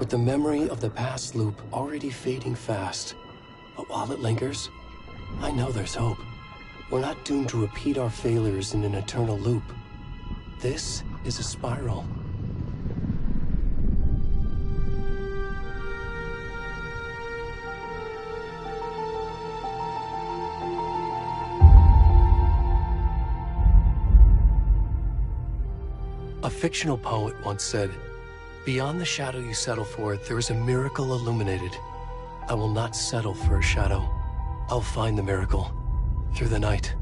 with the memory of the past loop already fading fast. But while it lingers, I know there's hope. We're not doomed to repeat our failures in an eternal loop. This is a spiral. A fictional poet once said, "Beyond the shadow you settle for, there is a miracle illuminated. I will not settle for a shadow. I'll find the miracle through the night."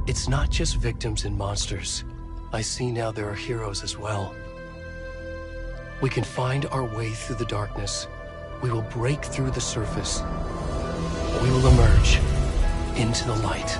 It's not just victims and monsters. I see now there are heroes as well. We can find our way through the darkness. We will break through the surface. We will emerge into the light.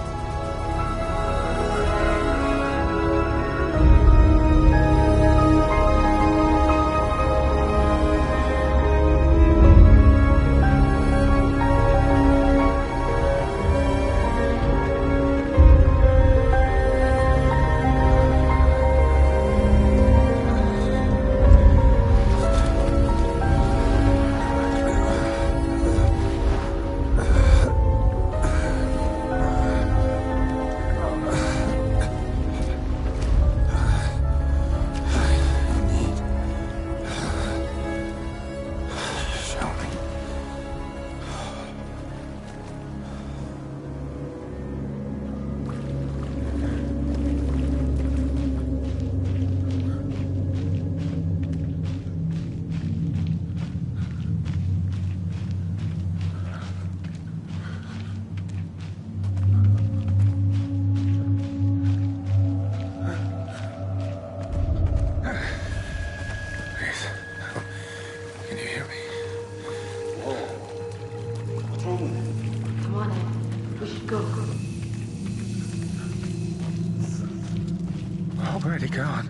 Where'd he gone?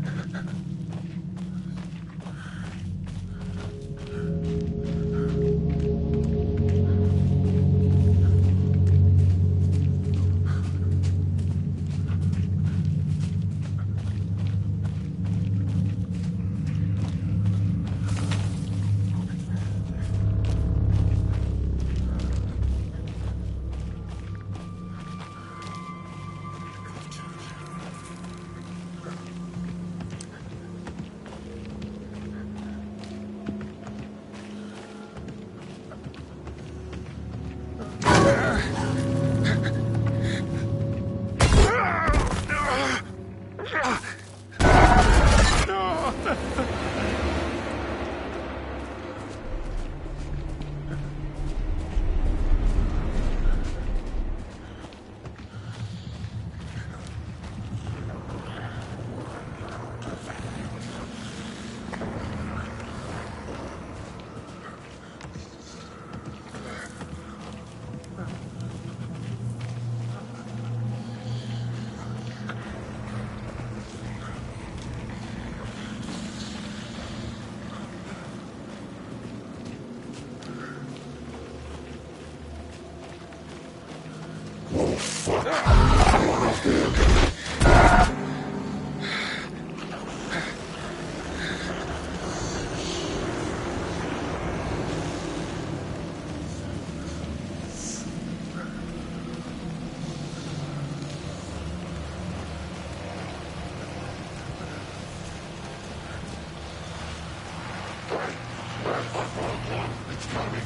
It's coming.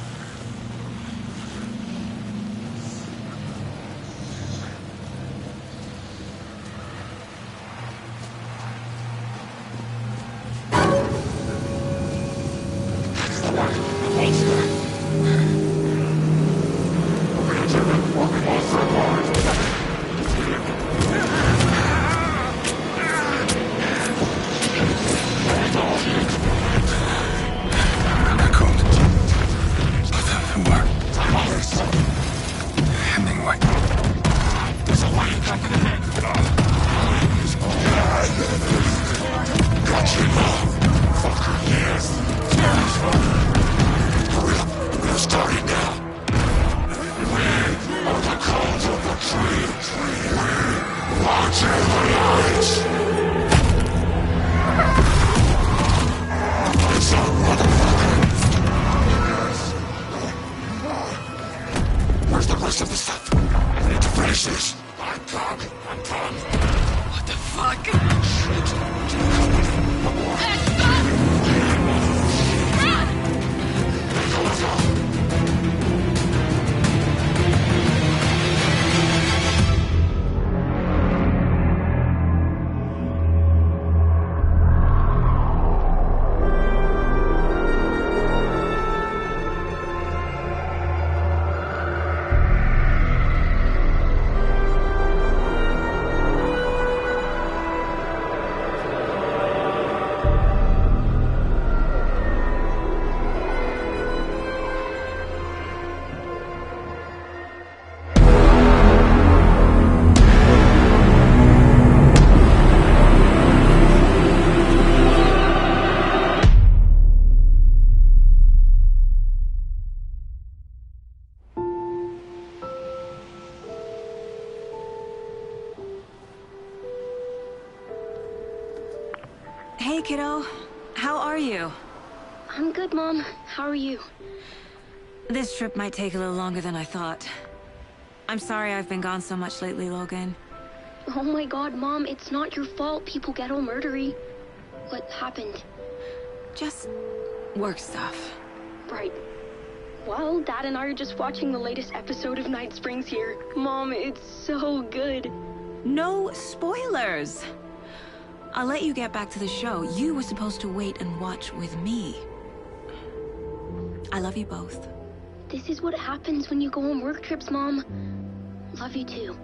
Starting now. We are the cult. Hey, kiddo. How are you? I'm good, Mom. How are you? This trip might take a little longer than I thought. I'm sorry I've been gone so much lately, Logan. Oh my god, Mom, it's not your fault people get all murdery. What happened? Just work stuff. Right. Well, Dad and I are just watching the latest episode of Night Springs here. Mom, it's so good. No spoilers! I'll let you get back to the show. You were supposed to wait and watch with me. I love you both. This is what happens when you go on work trips, Mom. Love you too.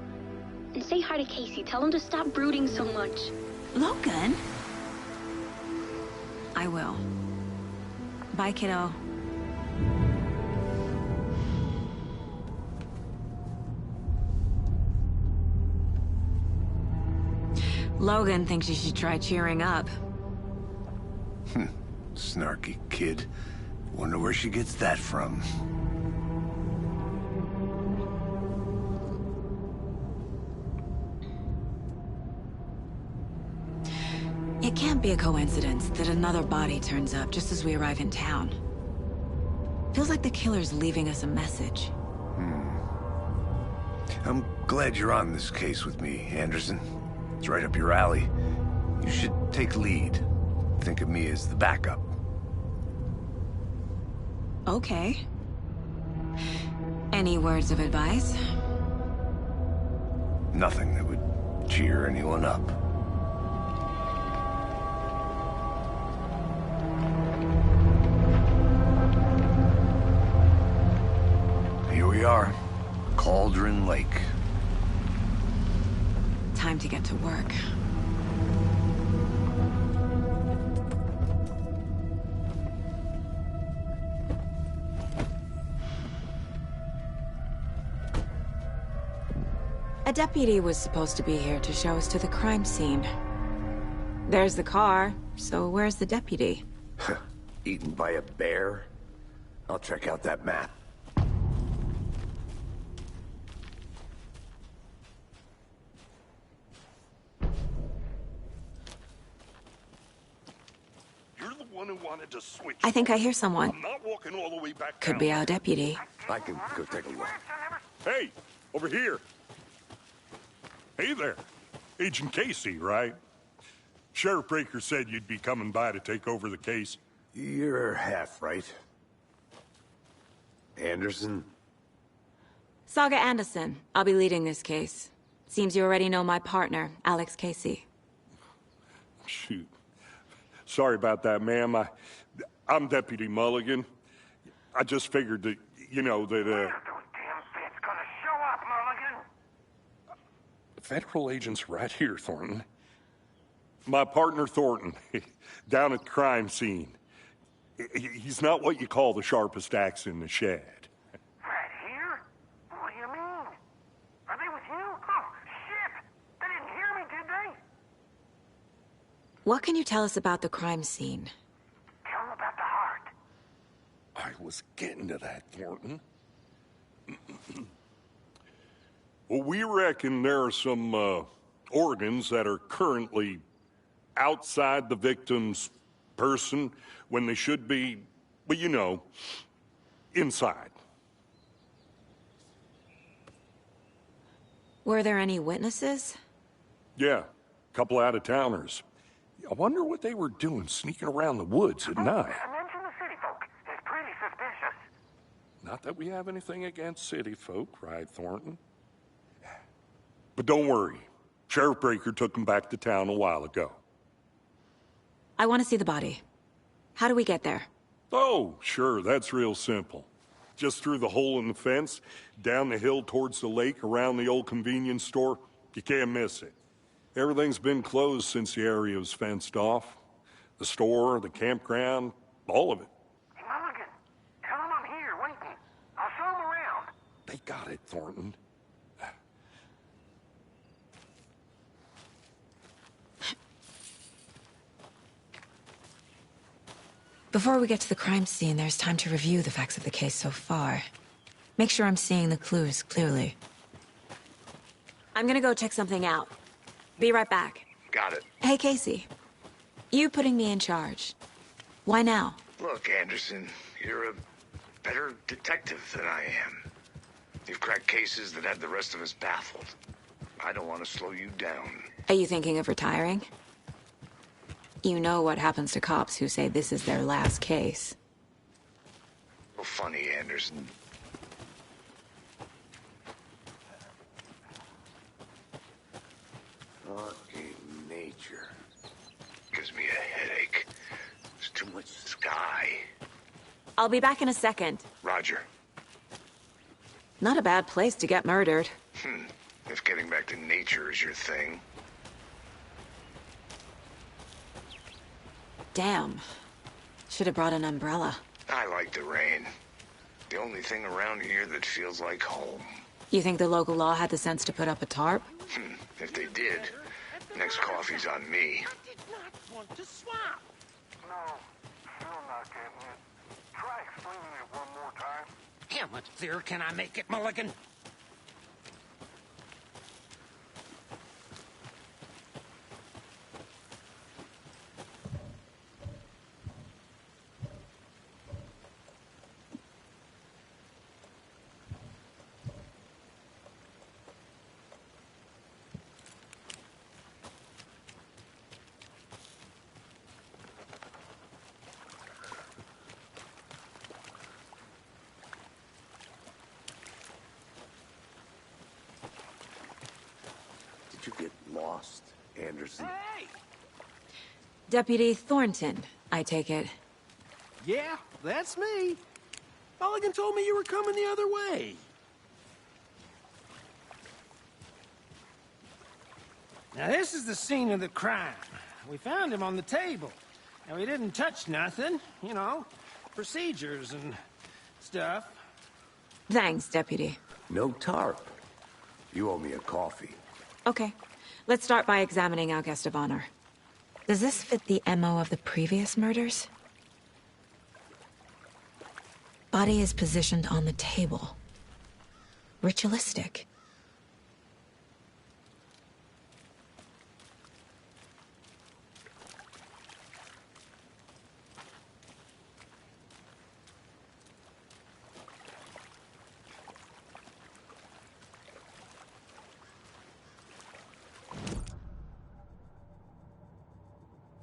And say hi to Casey. Tell him to stop brooding so much. Logan? I will. Bye, kiddo. Logan thinks you should try cheering up. Snarky kid. Wonder where she gets that from. It can't be a coincidence that another body turns up just as we arrive in town. Feels like the killer's leaving us a message. I'm glad you're on this case with me, Anderson. It's right up your alley. You should take lead. Think of me as the backup. Okay. Any words of advice? Nothing that would cheer anyone up. Here we are. Cauldron Lake. Time to get to work. A deputy was supposed to be here to show us to the crime scene. There's the car, so where's the deputy? Eaten by a bear? I'll check out that map. Who wanted to switch. I think I hear someone. I'm not walking all the way back Could down. be our deputy. I can go take a look. Hey, over here. Hey there. Agent Casey, right? Sheriff Breaker said you'd be coming by to take over the case. You're half right. Anderson? Saga Anderson. I'll be leading this case. Seems you already know my partner, Alex Casey. Shoot. Sorry about that, ma'am. I'm Deputy Mulligan. I just figured that, you know, that, Those damn feds gonna show up, Mulligan. federal agent's right here, Thornton. My partner, Thornton, down at the crime scene. He's not what you call the sharpest axe in the shed. Right here? What do you mean? Are they with you? Oh, shit! They didn't hear me, did they? What can you tell us about the crime scene? Tell them about the heart. I was getting to that, Thornton. Well, we reckon there are some organs that are currently outside the victim's person when they should be, well, you know, inside. Were there any witnesses? Yeah, a couple out-of-towners. I wonder what they were doing sneaking around the woods at night. Mention the city folk. It's pretty suspicious. Not that we have anything against city folk, right, Thornton? But don't worry. Sheriff Breaker took them back to town a while ago. I want to see the body. How do we get there? Oh, sure, that's real simple. Just through the hole in the fence, down the hill towards the lake, around the old convenience store. You can't miss it. Everything's been closed since the area was fenced off. The store, the campground, all of it. Hey, Mulligan, tell them I'm here, waiting. I'll show them around. They got it, Thornton. Before we get to the crime scene, there's time to review the facts of the case so far. Make sure I'm seeing the clues clearly. I'm gonna go check something out. Be right back. Got it. Hey, Casey. You putting me in charge. Why now? Look, Anderson, you're a better detective than I am. You've cracked cases that had the rest of us baffled. I don't want to slow you down. Are you thinking of retiring? You know what happens to cops who say this is their last case. Oh, funny, Anderson. Fucking nature. Gives me a headache. There's too much sky. I'll be back in a second. Roger. Not a bad place to get murdered. If getting back to nature is your thing. Damn. Should have brought an umbrella. I like the rain. The only thing around here that feels like home. You think the local law had the sense to put up a tarp? If they did, next coffee's on me. I did not want to swap. No, still not getting it. Try explaining it one more time. How much clearer can I make it, Mulligan? Did you get lost, Anderson? Hey! Deputy Thornton, I take it. Yeah, that's me. Mulligan told me you were coming the other way. Now, this is the scene of the crime. We found him on the table. Now, he didn't touch nothing, you know, procedures and stuff. Thanks, Deputy. No tarp. You owe me a coffee. Okay, let's start by examining our guest of honor. Does this fit the MO of the previous murders? Body is positioned on the table. Ritualistic.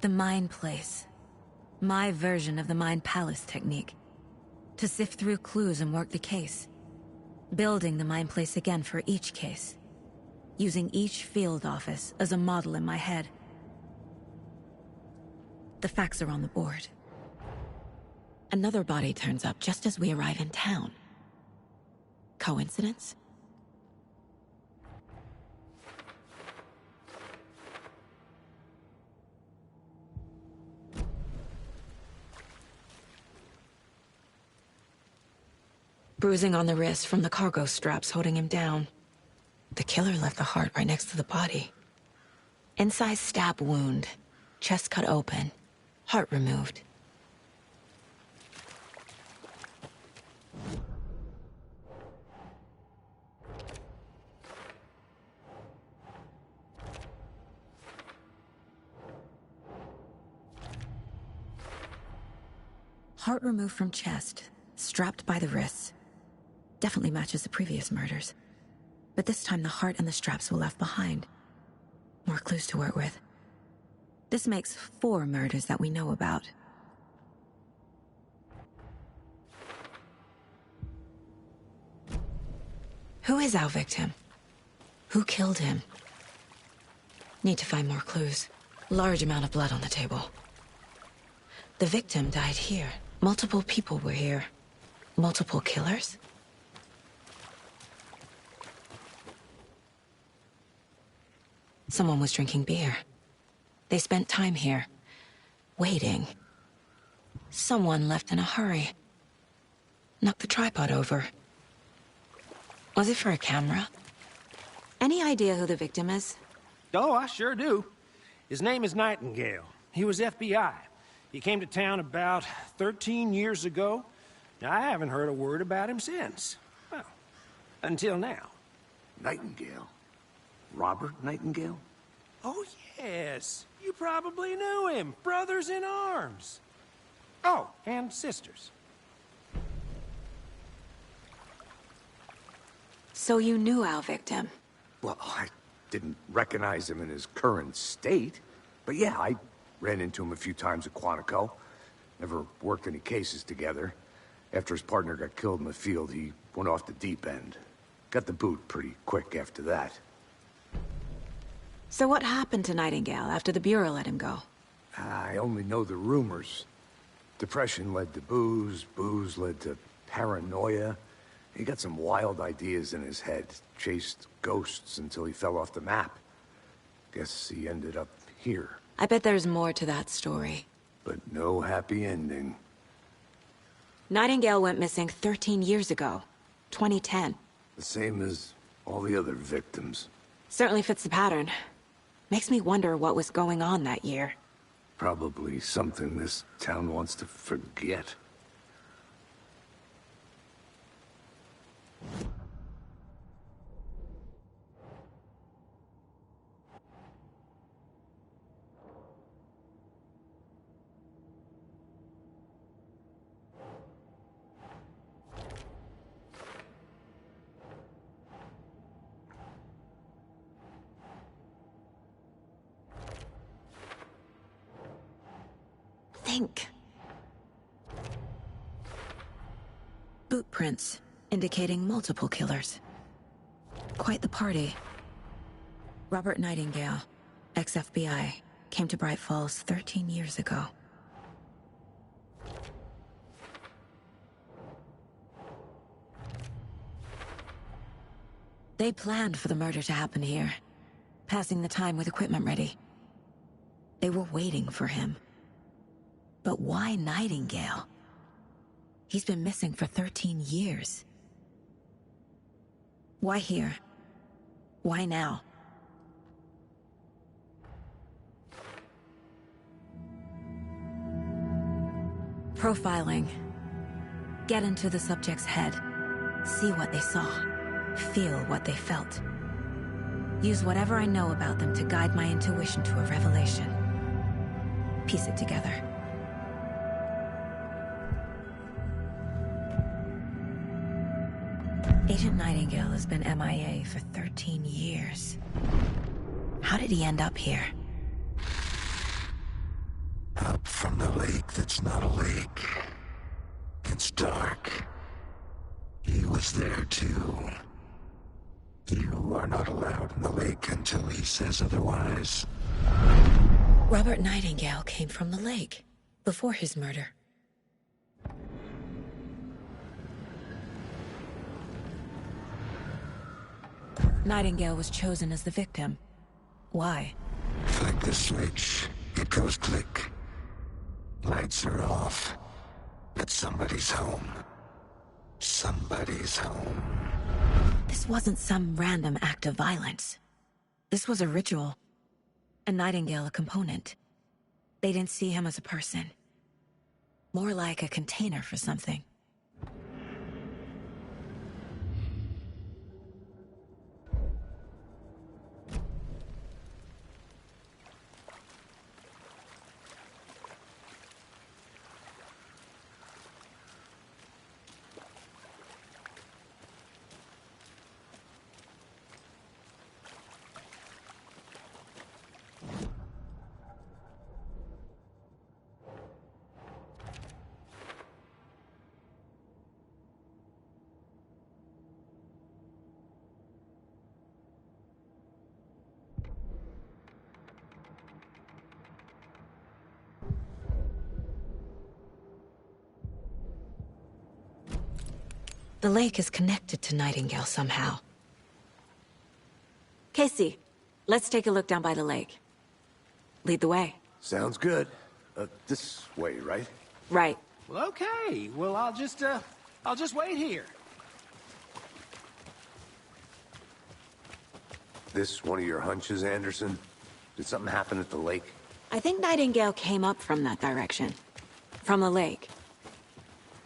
The Mind Place. My version of the Mind Palace technique. To sift through clues and work the case. Building the Mind Place again for each case. Using each field office as a model in my head. The facts are on the board. Another body turns up just as we arrive in town. Coincidence? Bruising on the wrist from the cargo straps holding him down. The killer left the heart right next to the body. Incised stab wound. Chest cut open. Heart removed. Heart removed from chest. Strapped by the wrists. Definitely matches the previous murders. But this time the heart and the straps were left behind. More clues to work with. This makes 4 murders that we know about. Who is our victim? Who killed him? Need to find more clues. Large amount of blood on the table. The victim died here. Multiple people were here. Multiple killers? Someone was drinking beer. They spent time here. Waiting. Someone left in a hurry. Knocked the tripod over. Was it for a camera? Any idea who the victim is? Oh, I sure do. His name is Nightingale. He was FBI. He came to town about 13 years ago. Now, I haven't heard a word about him since. Well, until now. Nightingale? Robert Nightingale? Oh, yes. You probably knew him. Brothers in arms. Oh, and sisters. So you knew our victim? Well, I didn't recognize him in his current state. But yeah, I ran into him a few times at Quantico. Never worked any cases together. After his partner got killed in the field, he went off the deep end. Got the boot pretty quick after that. So what happened to Nightingale after the Bureau let him go? I only know the rumors. Depression led to booze, booze led to paranoia. He got some wild ideas in his head, chased ghosts until he fell off the map. Guess he ended up here. I bet there's more to that story. But no happy ending. Nightingale went missing 13 years ago. 2010. The same as all the other victims. Certainly fits the pattern. Makes me wonder what was going on that year. Probably something this town wants to forget. Think. Boot prints, indicating multiple killers. Quite the party. Robert Nightingale, ex-FBI, came to Bright Falls 13 years ago. They planned for the murder to happen here, passing the time with equipment ready. They were waiting for him. But why Nightingale? He's been missing for 13 years. Why here? Why now? Profiling. Get into the subject's head. See what they saw. Feel what they felt. Use whatever I know about them to guide my intuition to a revelation. Piece it together. Agent Nightingale has been MIA for 13 years. How did he end up here? Up from the lake that's not a lake. It's dark. He was there too. You are not allowed in the lake until he says otherwise. Robert Nightingale came from the lake, before his murder. Nightingale was chosen as the victim. Why? Flick the switch, it goes click. Lights are off. But somebody's home. Somebody's home. This wasn't some random act of violence. This was a ritual. And Nightingale a component. They didn't see him as a person. More like a container for something. The lake is connected to Nightingale somehow. Casey, let's take a look down by the lake. Lead the way. Sounds good. This way, right? Right. Well, okay. Well, I'll just wait here. This one of your hunches, Anderson? Did something happen at the lake? I think Nightingale came up from that direction. From the lake.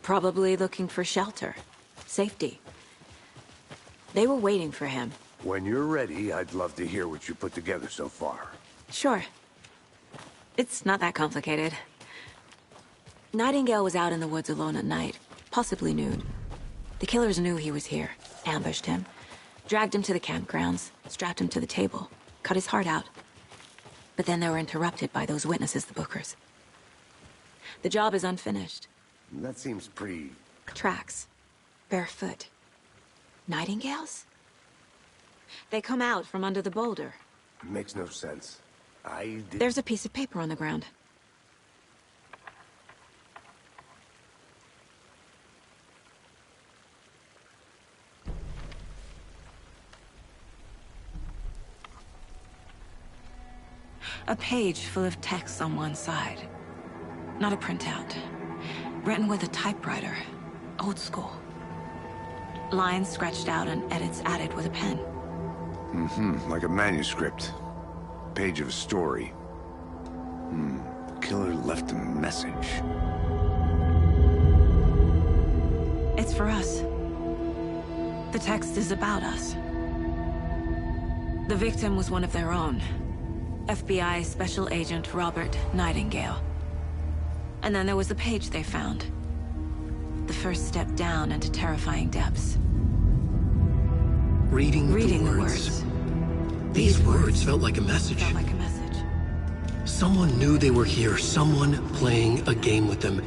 Probably looking for shelter. Safety. They were waiting for him. When you're ready, I'd love to hear what you put together so far. Sure. It's not that complicated. Nightingale was out in the woods alone at night, possibly nude. The killers knew he was here, ambushed him, dragged him to the campgrounds, strapped him to the table, cut his heart out. But then they were interrupted by those witnesses, the Bookers. The job is unfinished. That seems pretty... Tracks. Barefoot. Nightingales? They come out from under the boulder. Makes no sense. There's a piece of paper on the ground. A page full of text on one side. Not a printout. Written with a typewriter. Old school. Lines scratched out and edits added with a pen. Like a manuscript. Page of a story. Killer left a message. It's for us. The text is about us. The victim was one of their own. FBI Special Agent Robert Nightingale. And then there was the page they found. The first step down into terrifying depths. Reading the words. These words felt like a message. Someone knew they were here. Someone playing a game with them.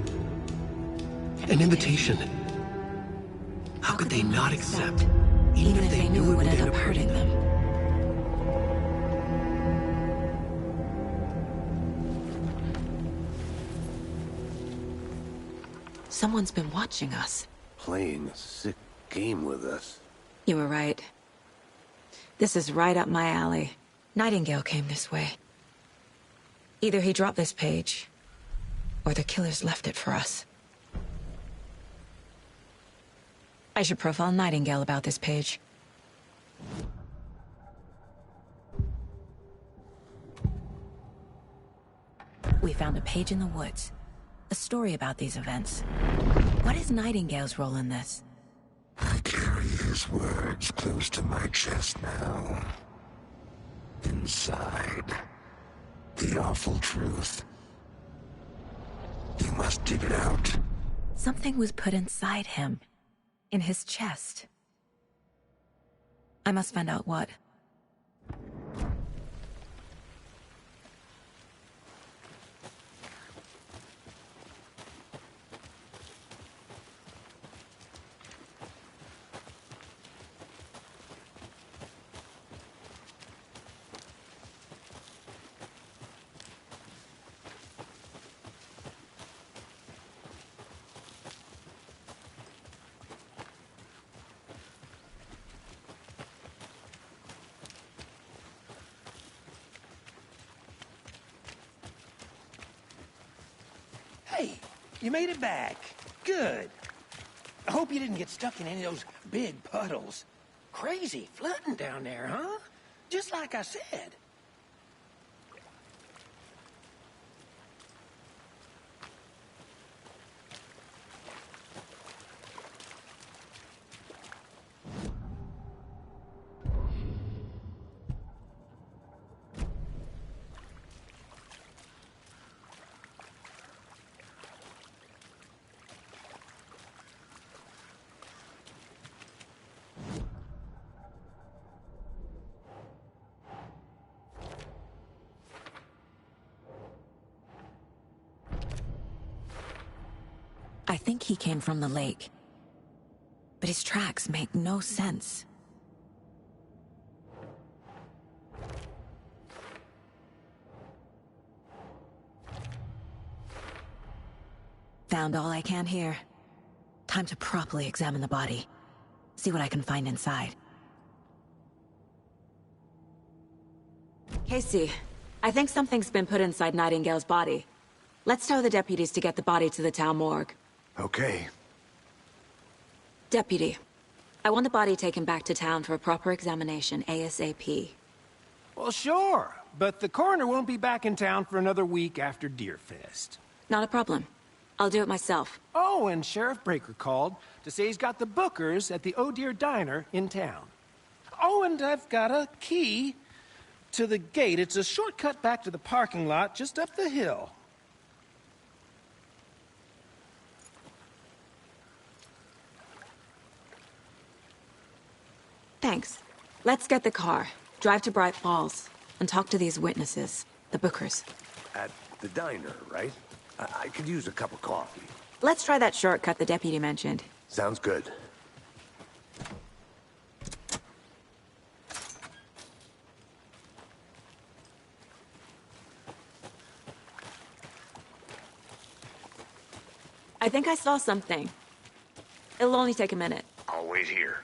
An invitation. How could they not accept, even if they knew it would end up hurting them? Someone's been watching us. Playing a sick game with us. You were right. This is right up my alley. Nightingale came this way. Either he dropped this page, or the killers left it for us. I should profile Nightingale about this page. We found a page in the woods. A story about these events. What is Nightingale's role in this? I carry his words close to my chest now. Inside, the awful truth. You must dig it out. Something was put inside him. In his chest. I must find out what. Hey, you made it back. Good. I hope you didn't get stuck in any of those big puddles. Crazy flooding down there, huh? Just like I said. I think he came from the lake. But his tracks make no sense. Found all I can here. Time to properly examine the body. See what I can find inside. Casey, I think something's been put inside Nightingale's body. Let's tell the deputies to get the body to the town morgue. Okay. Deputy, I want the body taken back to town for a proper examination, ASAP. Well, sure. But the coroner won't be back in town for another week after Deerfest. Not a problem. I'll do it myself. Oh, and Sheriff Breaker called to say he's got the Bookers at the Oh Dear Diner in town. Oh, and I've got a key to the gate. It's a shortcut back to the parking lot just up the hill. Thanks. Let's get the car, drive to Bright Falls, and talk to these witnesses, the Bookers. At the diner, right? I could use a cup of coffee. Let's try that shortcut the deputy mentioned. Sounds good. I think I saw something. It'll only take a minute. I'll wait here.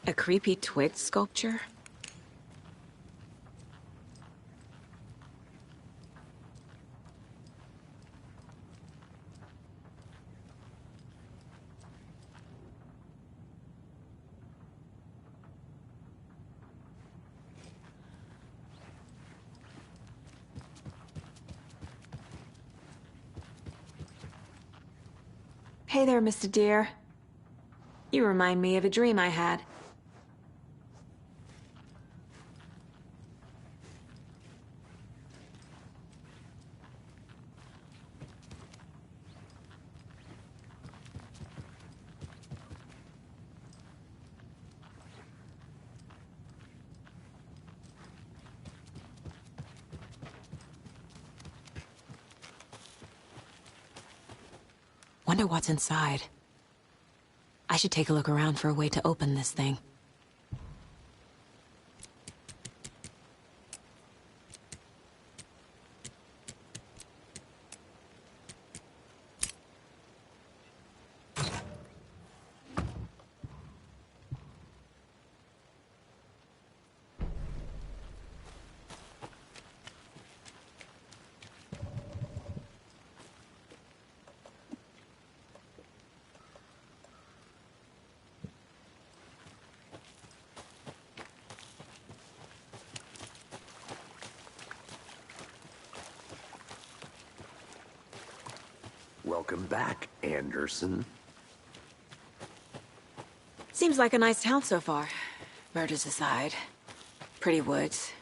A creepy twig sculpture? Hey there, Mr. Deer. You remind me of a dream I had. Wonder what's inside. I should take a look around for a way to open this thing. Welcome back, Anderson. Seems like a nice town so far. Murders aside. Pretty woods.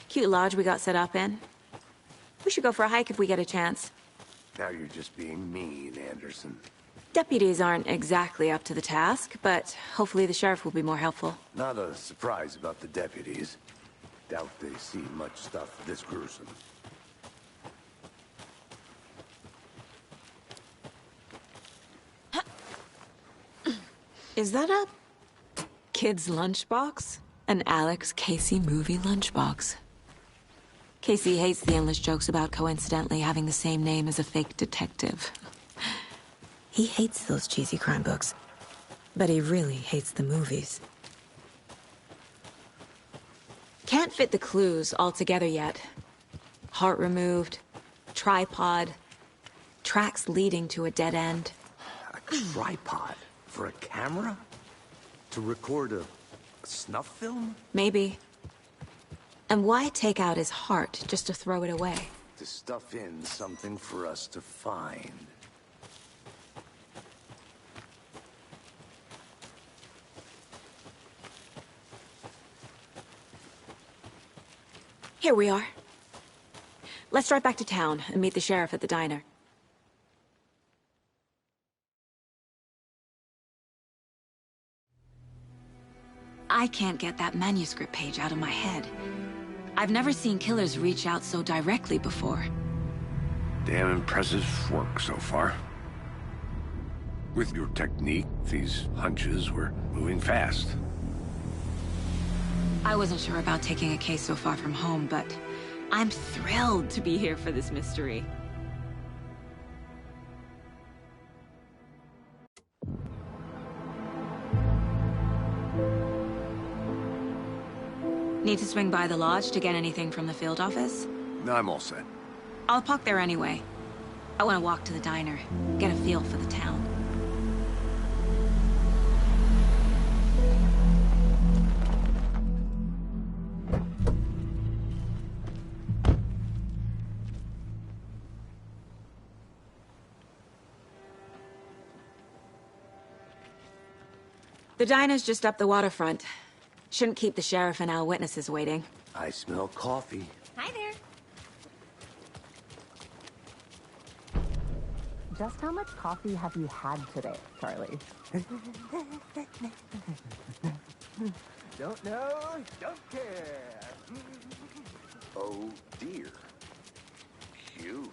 Cute lodge we got set up in. We should go for a hike if we get a chance. Now you're just being mean, Anderson. Deputies aren't exactly up to the task, but hopefully the sheriff will be more helpful. Not a surprise about the deputies. Doubt they see much stuff this gruesome. Is that a kid's lunchbox? An Alex Casey movie lunchbox. Casey hates the endless jokes about coincidentally having the same name as a fake detective. He hates those cheesy crime books, but he really hates the movies. Can't fit the clues all together yet. Heart removed, tripod, tracks leading to a dead end. A tripod? For a camera? To record a snuff film? Maybe. And why take out his heart just to throw it away? To stuff in something for us to find. Here we are. Let's drive back to town and meet the sheriff at the diner. I can't get that manuscript page out of my head. I've never seen killers reach out so directly before. Damn impressive work so far. With your technique, these hunches were moving fast. I wasn't sure about taking a case so far from home, but I'm thrilled to be here for this mystery. Need to swing by the lodge to get anything from the field office? I'm all set. I'll park there anyway. I want to walk to the diner, get a feel for the town. The diner's just up the waterfront. Shouldn't keep the sheriff and our witnesses waiting. I smell coffee. Hi there. Just how much coffee have you had today, Charlie? Don't know, don't care. Oh, dear. Cute.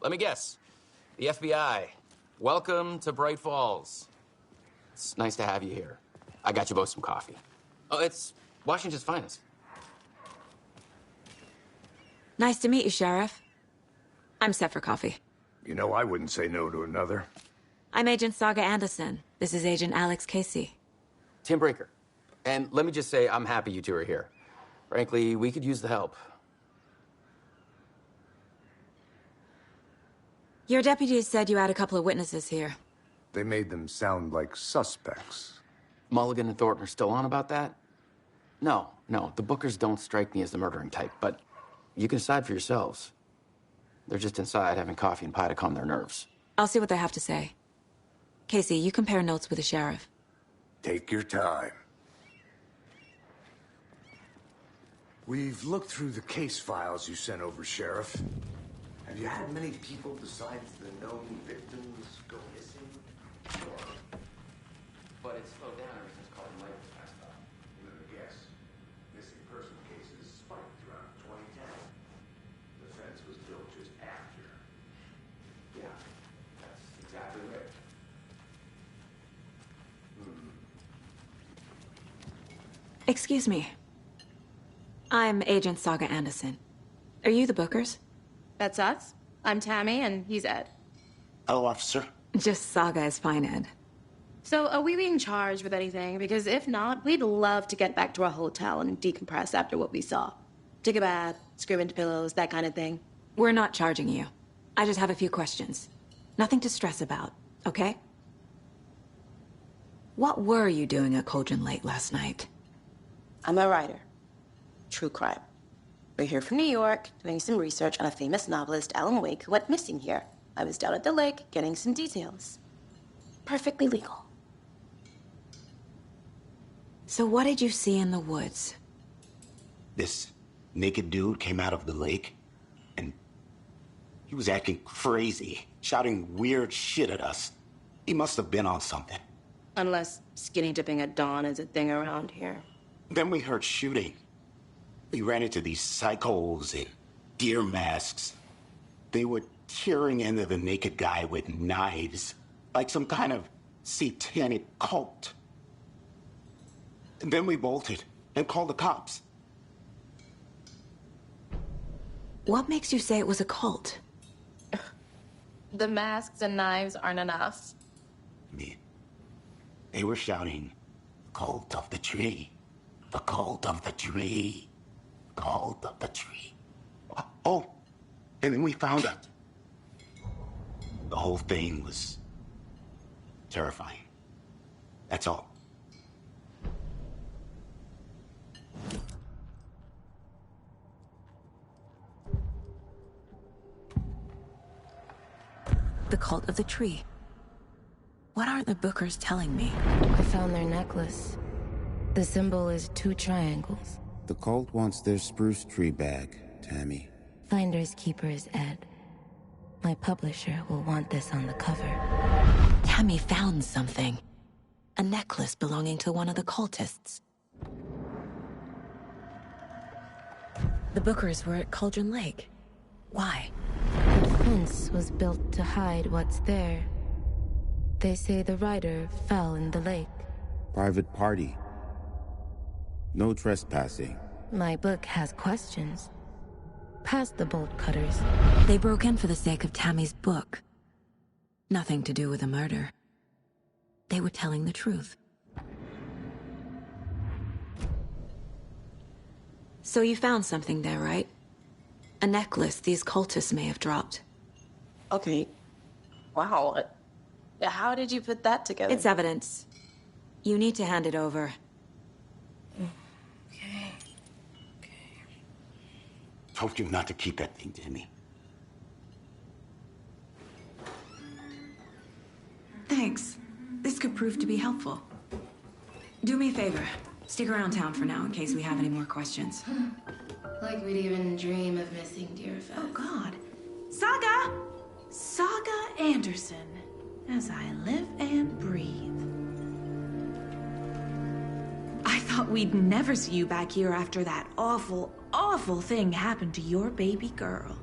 Let me guess. The FBI. Welcome to Bright Falls. It's nice to have you here. I got you both some coffee. Oh, it's Washington's finest. Nice to meet you, Sheriff. I'm set for coffee. You know, I wouldn't say no to another. I'm Agent Saga Anderson. This is Agent Alex Casey. Tim Breaker. And let me just say, I'm happy you two are here. Frankly, we could use the help. Your deputies said you had a couple of witnesses here. They made them sound like suspects. Mulligan and Thornton are still on about that? No, the Bookers don't strike me as the murdering type, but you can decide for yourselves. They're just inside having coffee and pie to calm their nerves. I'll see what they have to say. Casey, you compare notes with the sheriff. Take your time. We've looked through the case files you sent over, Sheriff. Have you had many people besides the known victims go missing? Sure. But it's slowed down ever since Carlton Lake was passed by. Let me guess. Missing person cases spiked around 2010. The fence was built just after. Yeah, that's exactly right. Excuse me. I'm Agent Saga Anderson. Are you the Bookers? That's us. I'm Tammy, and he's Ed. Hello, officer. Just Saga is fine, Ed. So, are we being charged with anything? Because if not, we'd love to get back to our hotel and decompress after what we saw. Take a bath, scream into pillows, that kind of thing. We're not charging you. I just have a few questions. Nothing to stress about, okay? What were you doing at Cauldron Lake last night? I'm a writer. True crime. We're here from New York, doing some research on a famous novelist, Alan Wake, who went missing here. I was down at the lake, getting some details. Perfectly legal. So what did you see in the woods? This naked dude came out of the lake, and he was acting crazy, shouting weird shit at us. He must have been on something. Unless skinny dipping at dawn is a thing around here. Then we heard shooting. We ran into these psychos in deer masks. They were tearing into the naked guy with knives, like some kind of satanic cult. And then we bolted and called the cops. What makes you say it was a cult? The masks and knives aren't enough. I mean, they were shouting, "Cult of the tree, the cult of the tree, cult of the tree." Oh, and then we found out. The whole thing was terrifying. That's all. The cult of the tree. What aren't the Bookers telling me? I found their necklace. The symbol is 2 triangles. The cult wants their spruce tree back, Tammy. Finders keepers, Ed. My publisher will want this on the cover. Tammy found something. A necklace belonging to one of the cultists. The Bookers were at Cauldron Lake. Why? The fence was built to hide what's there. They say the rider fell in the lake. Private party. No trespassing. My book has questions. Past the bolt cutters. They broke in for the sake of Tammy's book. Nothing to do with a murder. They were telling the truth. So you found something there, right? A necklace these cultists may have dropped. Okay. Wow. How did you put that together? It's evidence. You need to hand it over. Okay. Told you not to keep that thing, Timmy. Thanks. This could prove to be helpful. Do me a favor. Stick around town for now in case we have any more questions. Like we'd even dream of missing dear Fez. Oh, God. Saga! Saga Anderson. As I live and breathe. I thought we'd never see you back here after that awful, awful thing happened to your baby girl.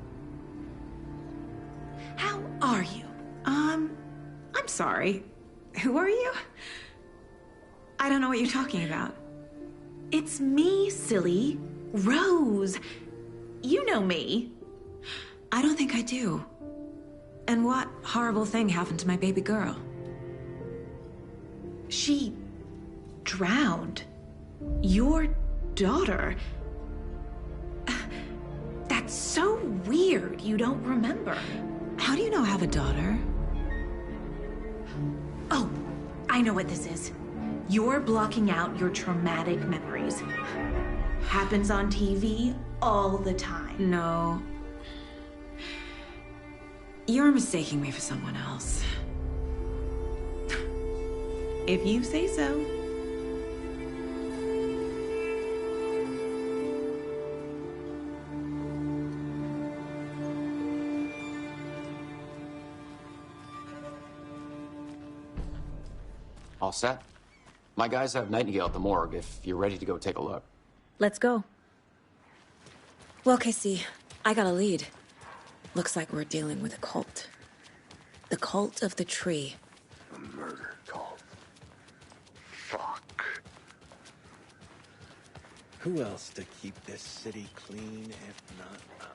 How are you? I'm sorry. Who are you? I don't know what you're talking about. It's me, silly. Rose. You know me. I don't think I do. And what horrible thing happened to my baby girl? She drowned. Your daughter. That's so weird you don't remember. How do you know I have a daughter? Oh, I know what this is. You're blocking out your traumatic memories. Happens on TV all the time. No. You're mistaking me for someone else. If you say so. All set? My guys have Nightingale at the morgue if you're ready to go take a look. Let's go. Well, Casey, I got a lead. Looks like we're dealing with a cult. The cult of the tree. A murder cult. Fuck. Who else to keep this city clean if not I?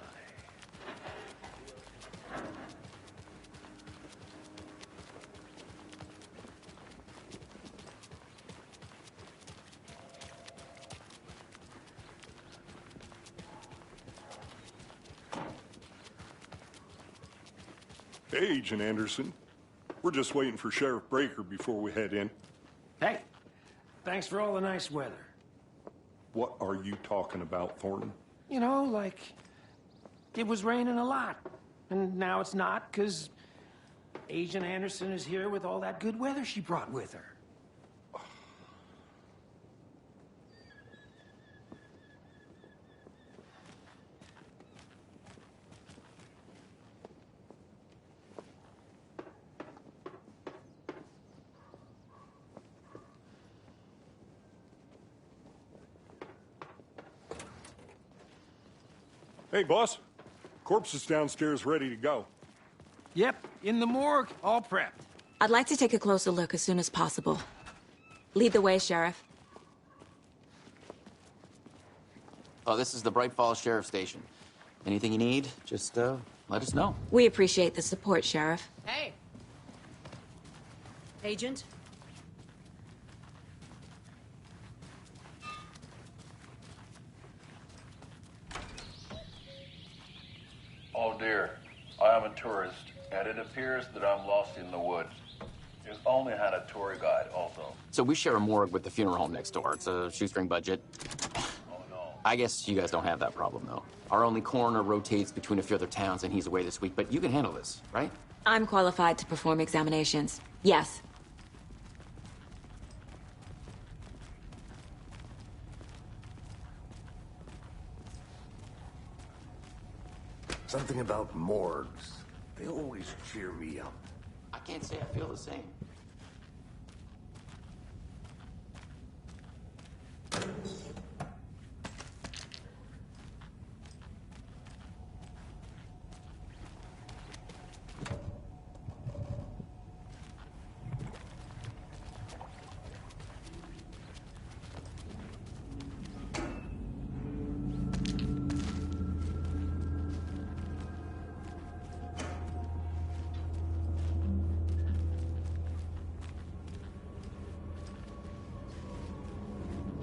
Hey, Agent Anderson. We're just waiting for Sheriff Breaker before we head in. Hey, thanks for all the nice weather. What are you talking about, Thornton? You know, like, it was raining a lot. And now it's not, because Agent Anderson is here with all that good weather she brought with her. Hey, boss. Corpse is downstairs ready to go. Yep, in the morgue, all prepped. I'd like to take a closer look as soon as possible. Lead the way, Sheriff. Oh, this is the Bright Falls Sheriff Station. Anything you need, just let us know. We appreciate the support, Sheriff. Hey. Agent? Oh dear, I am a tourist, and it appears that I'm lost in the woods. You've only had a tour guide also. So we share a morgue with the funeral home next door. It's a shoestring budget. Oh no. I guess you guys don't have that problem, though. Our only coroner rotates between a few other towns, and he's away this week, but you can handle this, right? I'm qualified to perform examinations. Yes. Something about morgues. They always cheer me up. I can't say I feel the same.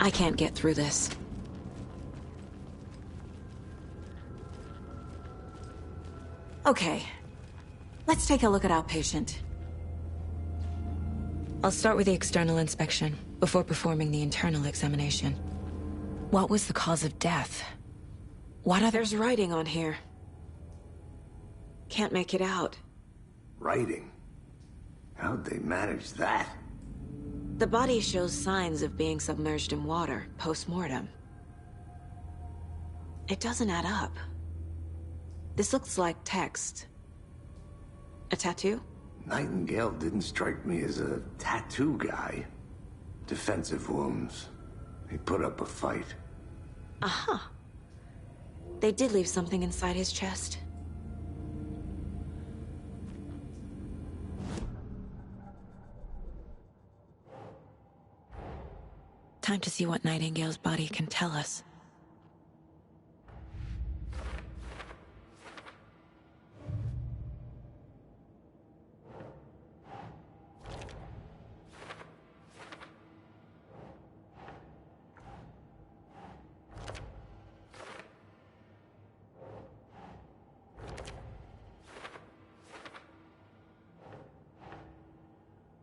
I can't get through this. Okay. Let's take a look at our patient. I'll start with the external inspection before performing the internal examination. What was the cause of death? There's writing on here. Can't make it out. Writing? How'd they manage that? The body shows signs of being submerged in water, post-mortem. It doesn't add up. This looks like text. A tattoo? Nightingale didn't strike me as a tattoo guy. Defensive wounds. He put up a fight. Uh-huh. They did leave something inside his chest. Time to see what Nightingale's body can tell us.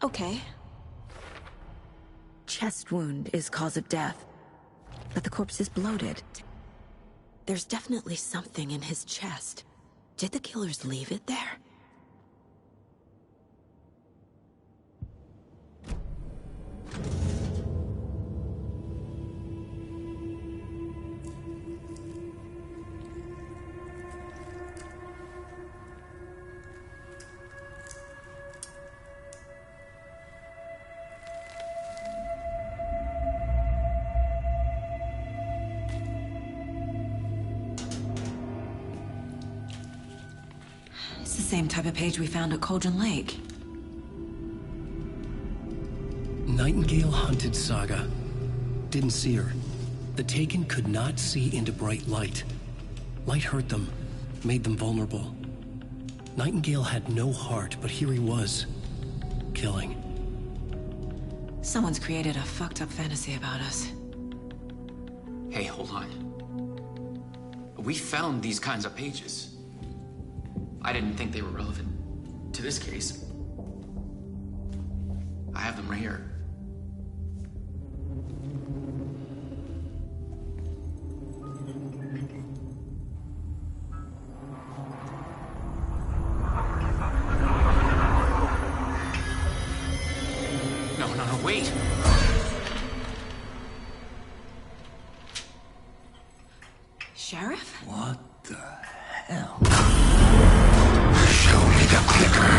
Okay. Chest wound is cause of death, but the corpse is bloated. There's definitely something in his chest. Did the killers leave it there? It's the same type of page we found at Cauldron Lake. Nightingale hunted Saga. Didn't see her. The Taken could not see into bright light. Light hurt them, made them vulnerable. Nightingale had no heart, but here he was, killing. Someone's created a fucked up fantasy about us. Hey, hold on. We found these kinds of pages. I didn't think they were relevant to this case. I have them right here. No, wait! Sheriff? What the hell? Show me the clicker.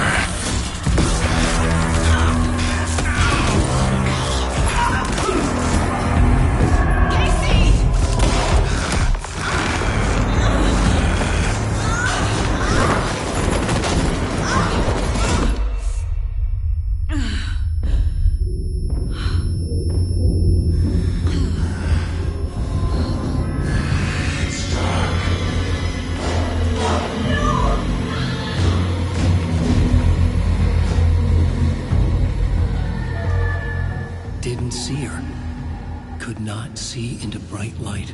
Didn't see her. Could not see into bright light.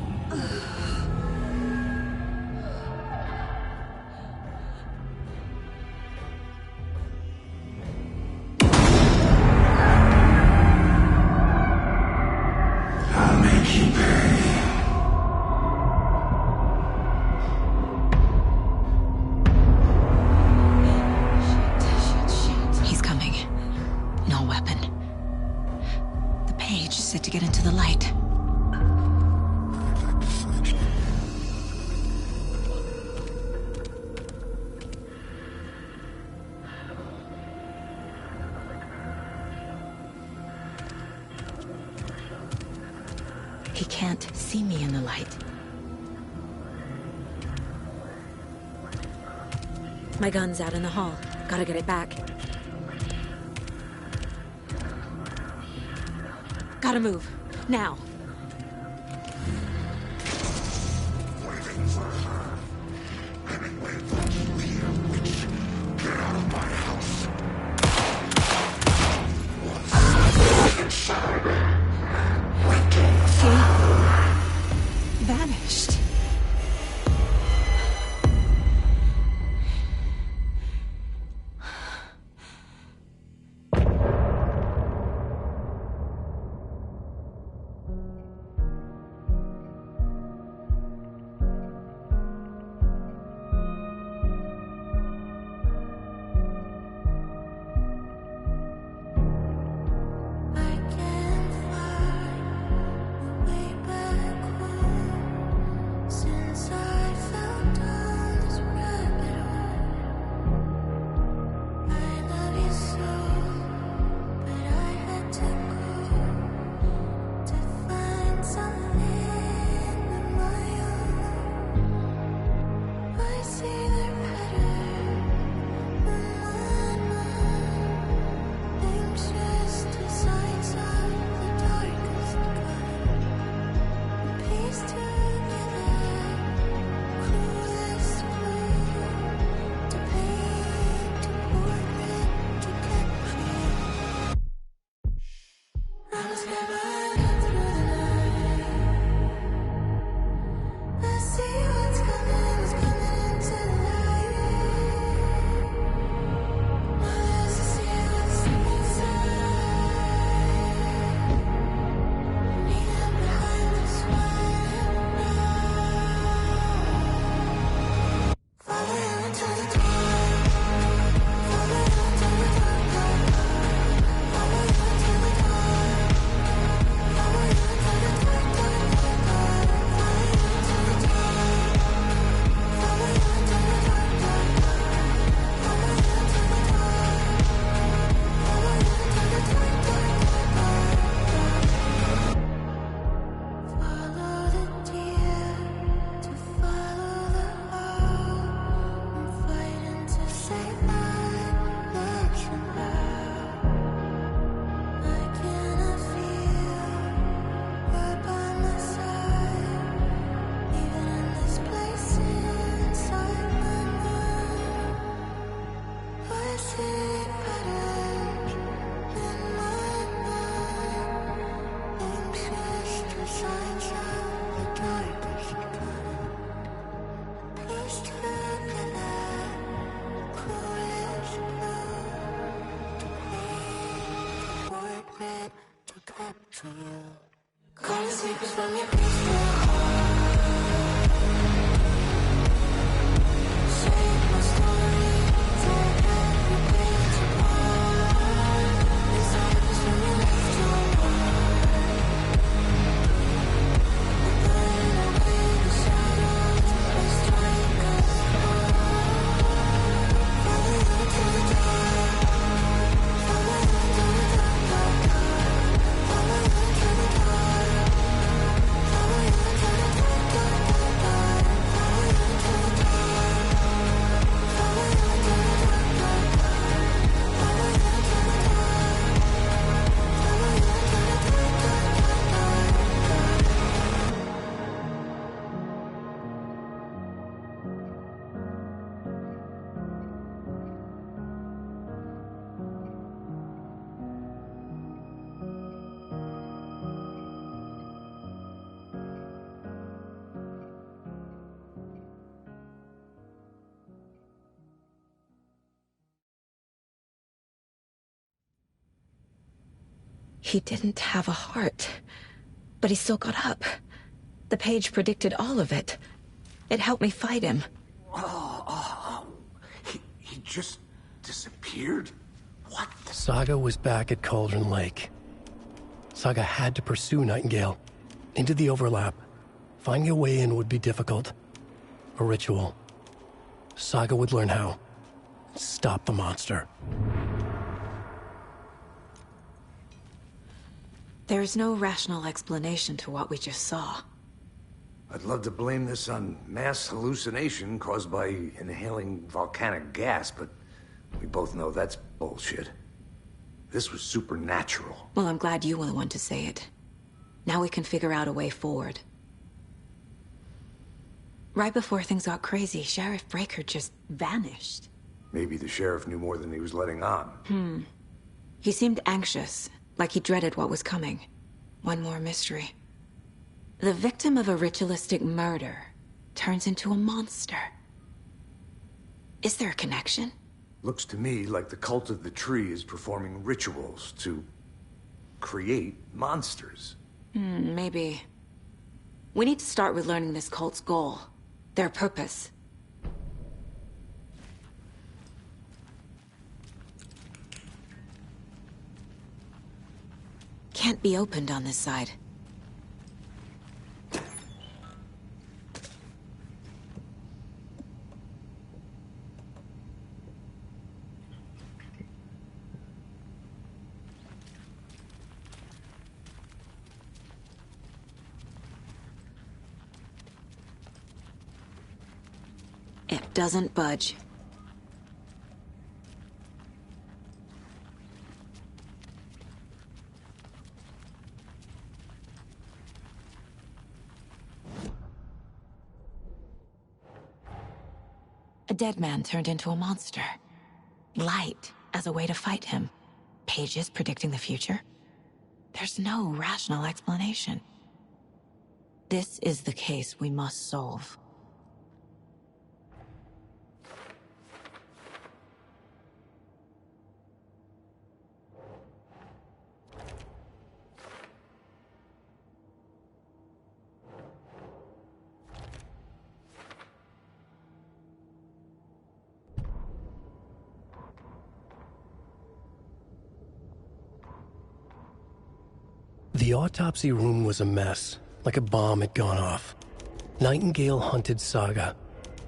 I'll make you pay. He's coming. No weapon. The page said to get into the light. He can't see me in the light. My gun's out in the hall. Gotta get it back. Gotta move. Now. Waiting for her. Hemingway thought you were here, witch. Get out of my house. What's inside? Vanished. He didn't have a heart, but he still got up. The page predicted all of it. It helped me fight him. He just disappeared? What the... Saga was back at Cauldron Lake. Saga had to pursue Nightingale. Into the overlap. Finding a way in would be difficult. A ritual. Saga would learn how. Stop the monster. There's no rational explanation to what we just saw. I'd love to blame this on mass hallucination caused by inhaling volcanic gas, but we both know that's bullshit. This was supernatural. Well, I'm glad you were the one to say it. Now we can figure out a way forward. Right before things got crazy, Sheriff Breaker just vanished. Maybe the sheriff knew more than he was letting on. He seemed anxious, like he dreaded what was coming. One more mystery. The victim of a ritualistic murder turns into a monster. Is there a connection? Looks to me like the cult of the tree is performing rituals to create monsters. Maybe. We need to start with learning this cult's goal. Their purpose. Can't be opened on this side. It doesn't budge. A dead man turned into a monster. Light as a way to fight him. Pages predicting the future. There's no rational explanation. This is the case we must solve. The autopsy room was a mess, like a bomb had gone off. Nightingale hunted Saga.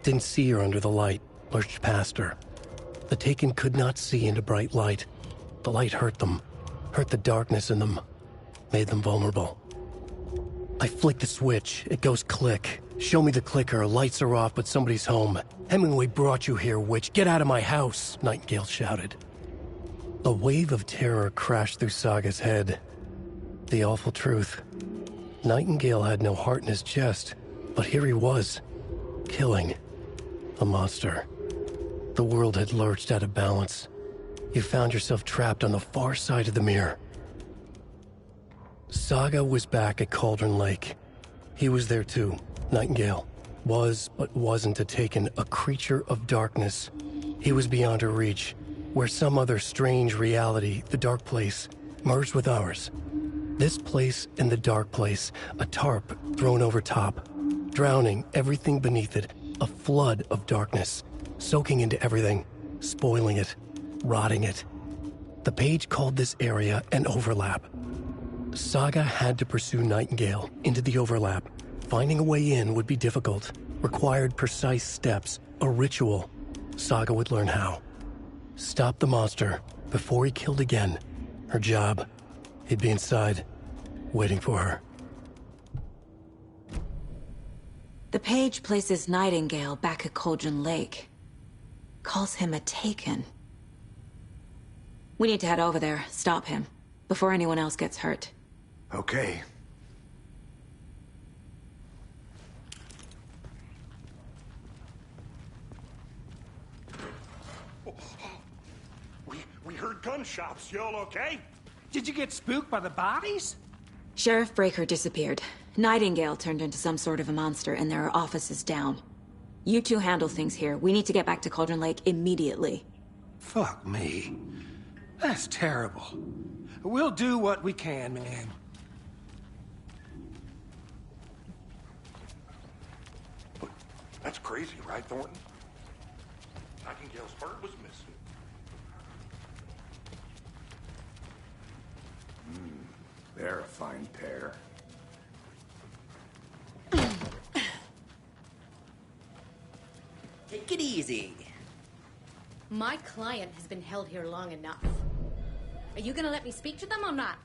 Didn't see her under the light, lurched past her. The Taken could not see into bright light. The light hurt them, hurt the darkness in them, made them vulnerable. I flick the switch, it goes click. Show me the clicker, lights are off, but somebody's home. Hemingway brought you here, witch. Get out of my house, Nightingale shouted. A wave of terror crashed through Saga's head. The awful truth. Nightingale had no heart in his chest, but here he was, killing a monster. The world had lurched out of balance. You found yourself trapped on the far side of the mirror. Saga was back at Cauldron Lake. He was there too, Nightingale. Was, but wasn't a Taken, a creature of darkness. He was beyond her reach, where some other strange reality, the dark place, merged with ours. This place and the dark place, a tarp thrown over top, drowning everything beneath it, a flood of darkness, soaking into everything, spoiling it, rotting it. The page called this area an overlap. Saga had to pursue Nightingale into the overlap. Finding a way in would be difficult, required precise steps, a ritual. Saga would learn how. Stop the monster before he killed again. Her job. He'd be inside, waiting for her. The page places Nightingale back at Cauldron Lake. Calls him a Taken. We need to head over there, stop him, before anyone else gets hurt. Okay. We heard gunshots. Y'all okay? Did you get spooked by the bodies? Sheriff Breaker disappeared. Nightingale turned into some sort of a monster, and there are offices down. You two handle things here. We need to get back to Cauldron Lake immediately. Fuck me. That's terrible. We'll do what we can, man. That's crazy, right, Thornton? Nightingale's bird was missing. They're a fine pair. Take it easy. My client has been held here long enough. Are you gonna let me speak to them or not?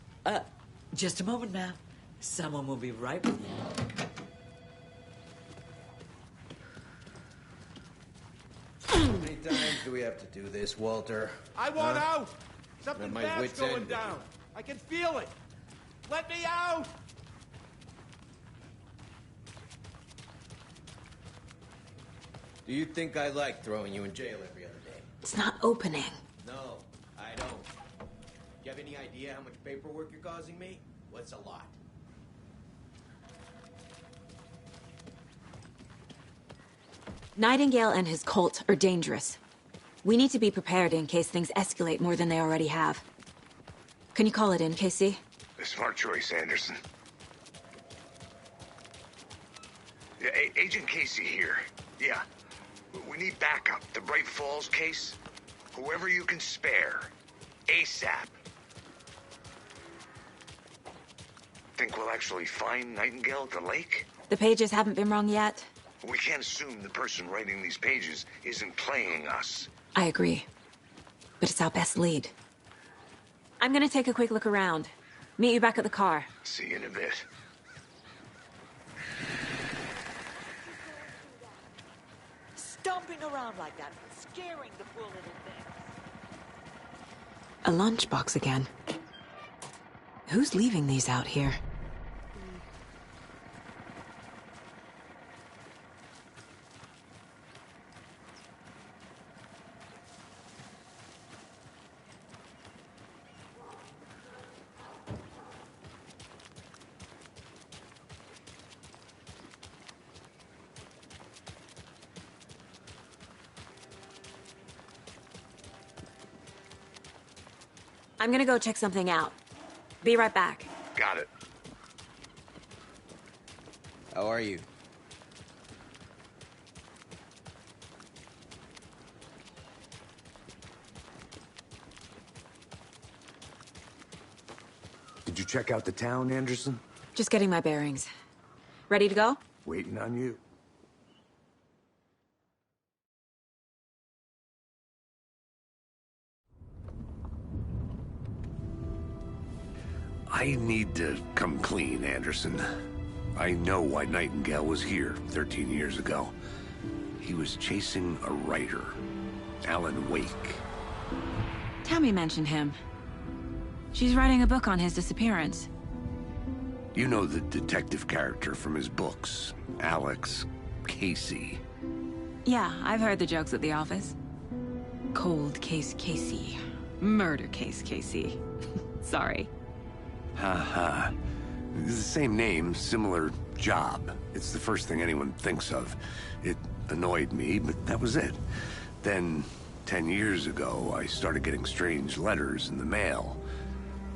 Just a moment, ma'am. Someone will be right with you. How many times do we have to do this, Walter? I want out! Something My bad's wits' going end. down. I can feel it. Let me out! Do you think I like throwing you in jail every other day? It's not opening. No, I don't. Do you have any idea how much paperwork you're causing me? What's a lot? Nightingale and his cult are dangerous. We need to be prepared in case things escalate more than they already have. Can you call it in, Casey? A smart choice, Anderson. Yeah, Agent Casey here. Yeah. We need backup. The Bright Falls case. Whoever you can spare. ASAP. Think we'll actually find Nightingale at the lake? The pages haven't been wrong yet. We can't assume the person writing these pages isn't playing us. I agree. But it's our best lead. I'm gonna take a quick look around. Meet you back at the car. See you in a bit. Stomping around like that, scaring the poor little thing. A lunchbox again. Who's leaving these out here? I'm gonna go check something out. Be right back. Got it. How are you? Did you check out the town, Anderson? Just getting my bearings. Ready to go? Waiting on you. I need to come clean, Anderson. I know why Nightingale was here 13 years ago. He was chasing a writer, Alan Wake. Tammy mentioned him. She's writing a book on his disappearance. You know the detective character from his books, Alex Casey. Yeah, I've heard the jokes at the office. Cold case Casey. Murder case Casey. Sorry. Ha. The same name, similar job. It's the first thing anyone thinks of. It annoyed me, but that was it. Then, 10 years ago, I started getting strange letters in the mail.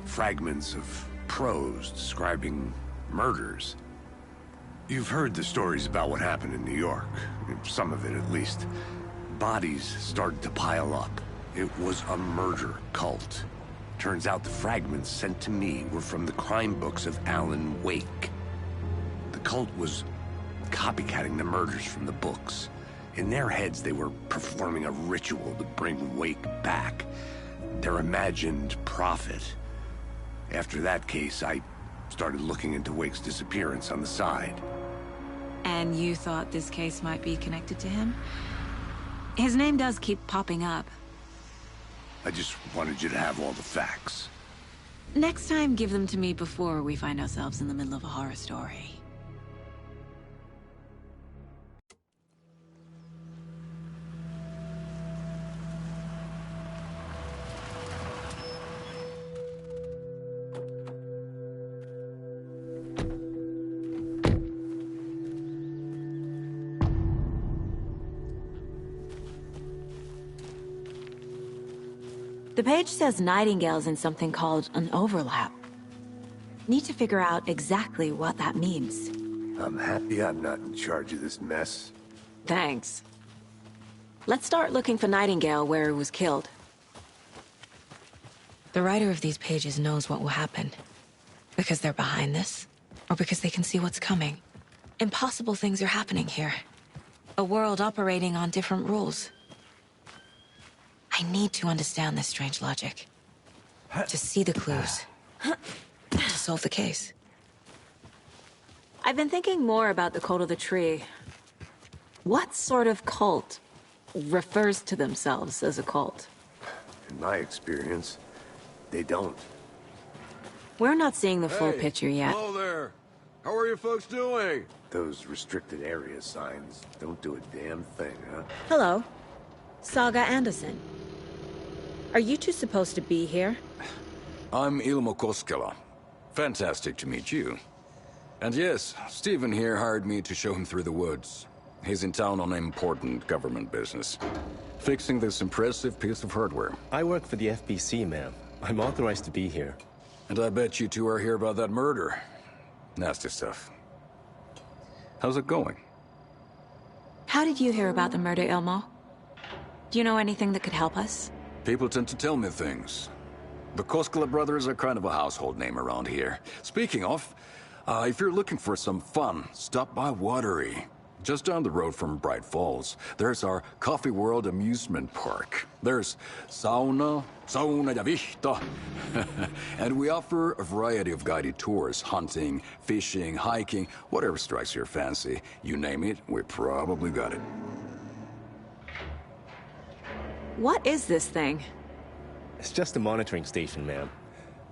Fragments of prose describing murders. You've heard the stories about what happened in New York. Some of it, at least. Bodies started to pile up. It was a murder cult. Turns out the fragments sent to me were from the crime books of Alan Wake. The cult was copycatting the murders from the books. In their heads, they were performing a ritual to bring Wake back. Their imagined prophet. After that case, I started looking into Wake's disappearance on the side. And you thought this case might be connected to him? His name does keep popping up. I just wanted you to have all the facts. Next time, give them to me before we find ourselves in the middle of a horror story. The page says Nightingale's in something called an overlap. Need to figure out exactly what that means. I'm happy I'm not in charge of this mess. Thanks. Let's start looking for Nightingale where he was killed. The writer of these pages knows what will happen. Because they're behind this, or because they can see what's coming. Impossible things are happening here. A world operating on different rules. I need to understand this strange logic. To see the clues. To solve the case. I've been thinking more about the cult of the tree. What sort of cult refers to themselves as a cult? In my experience, they don't. We're not seeing the full picture yet. Hello there. How are you folks doing? Those restricted area signs don't do a damn thing, huh? Hello. Saga Anderson. Are you two supposed to be here? I'm Ilmo Koskela. Fantastic to meet you. And yes, Stephen here hired me to show him through the woods. He's in town on important government business. Fixing this impressive piece of hardware. I work for the FBC, ma'am. I'm authorized to be here. And I bet you two are here about that murder. Nasty stuff. How's it going? How did you hear about the murder, Ilmo? Do you know anything that could help us? People tend to tell me things. The Koskela brothers are kind of a household name around here. Speaking of, if you're looking for some fun, stop by Watery. Just down the road from Bright Falls, there's our Coffee World amusement park. There's sauna ja vihta. And we offer a variety of guided tours, hunting, fishing, hiking, whatever strikes your fancy. You name it, we probably got it. What is this thing? It's just a monitoring station, ma'am.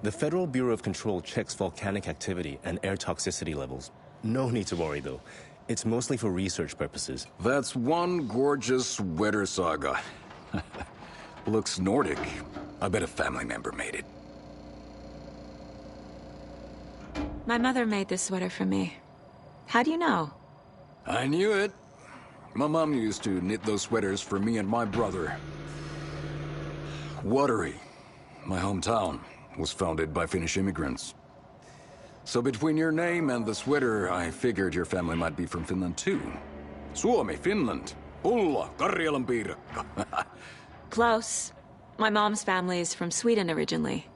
The Federal Bureau of Control checks volcanic activity and air toxicity levels. No need to worry, though. It's mostly for research purposes. That's one gorgeous sweater, Saga. Looks Nordic. I bet a family member made it. My mother made this sweater for me. How do you know? I knew it. My mom used to knit those sweaters for me and my brother. Watery, my hometown, was founded by Finnish immigrants. So between your name and the sweater, I figured your family might be from Finland too. Suomi, Finland. Ulla, Karjalan piirakka. Close. My mom's family is from Sweden originally.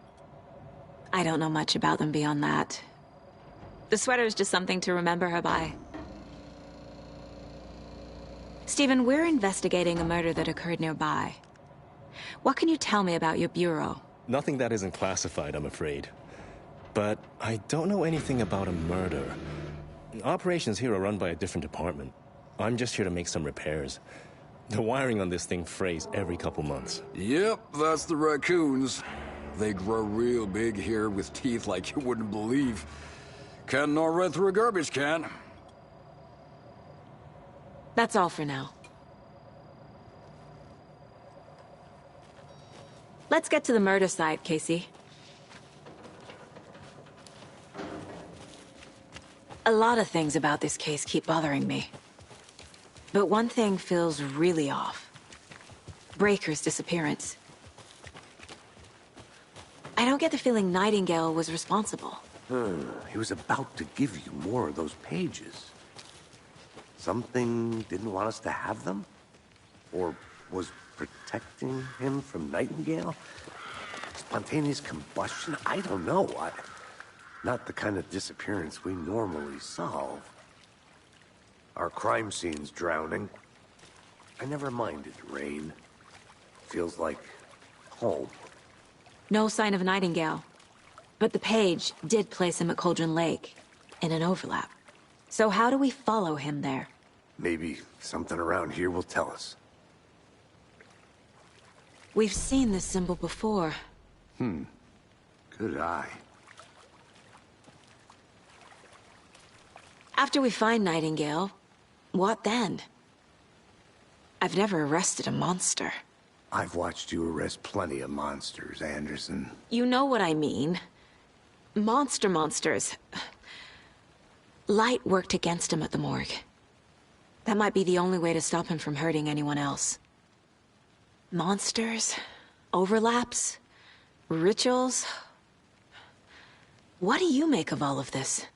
I don't know much about them beyond that. The sweater is just something to remember her by. Stephen, we're investigating a murder that occurred nearby. What can you tell me about your bureau? Nothing that isn't classified, I'm afraid. But I don't know anything about a murder. Operations here are run by a different department. I'm just here to make some repairs. The wiring on this thing frays every couple months. Yep, that's the raccoons. They grow real big here with teeth like you wouldn't believe. Can't gnaw right through a garbage can. That's all for now. Let's get to the murder site, Casey. A lot of things about this case keep bothering me. But one thing feels really off. Breaker's disappearance. I don't get the feeling Nightingale was responsible. He was about to give you more of those pages. Something didn't want us to have them? Or was protecting him from Nightingale? Spontaneous combustion? I don't know. Not the kind of disappearance we normally solve. Our crime scene's drowning. I never minded rain. Feels like home. No sign of Nightingale. But the page did place him at Cauldron Lake, in an overlap. So how do we follow him there? Maybe something around here will tell us. We've seen this symbol before. Good eye. After we find Nightingale, what then? I've never arrested a monster. I've watched you arrest plenty of monsters, Anderson. You know what I mean. Monsters. Light worked against him at the morgue. That might be the only way to stop him from hurting anyone else. Monsters? Overlaps? Rituals? What do you make of all of this?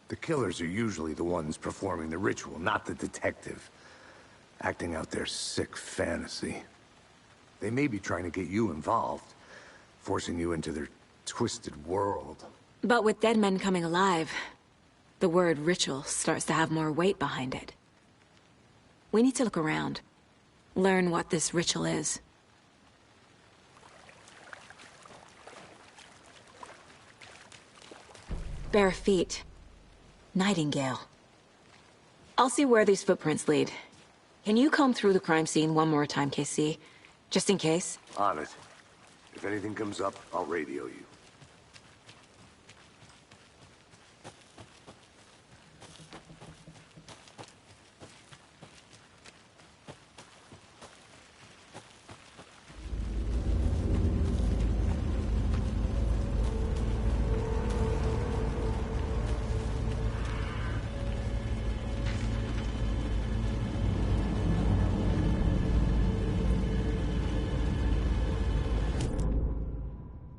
The killers are usually the ones performing the ritual, not the detective. Acting out their sick fantasy. They may be trying to get you involved, forcing you into their twisted world. But with dead men coming alive, the word ritual starts to have more weight behind it. We need to look around. Learn what this ritual is. Bare feet. Nightingale. I'll see where these footprints lead. Can you comb through the crime scene one more time, KC? Just in case? On it. If anything comes up, I'll radio you.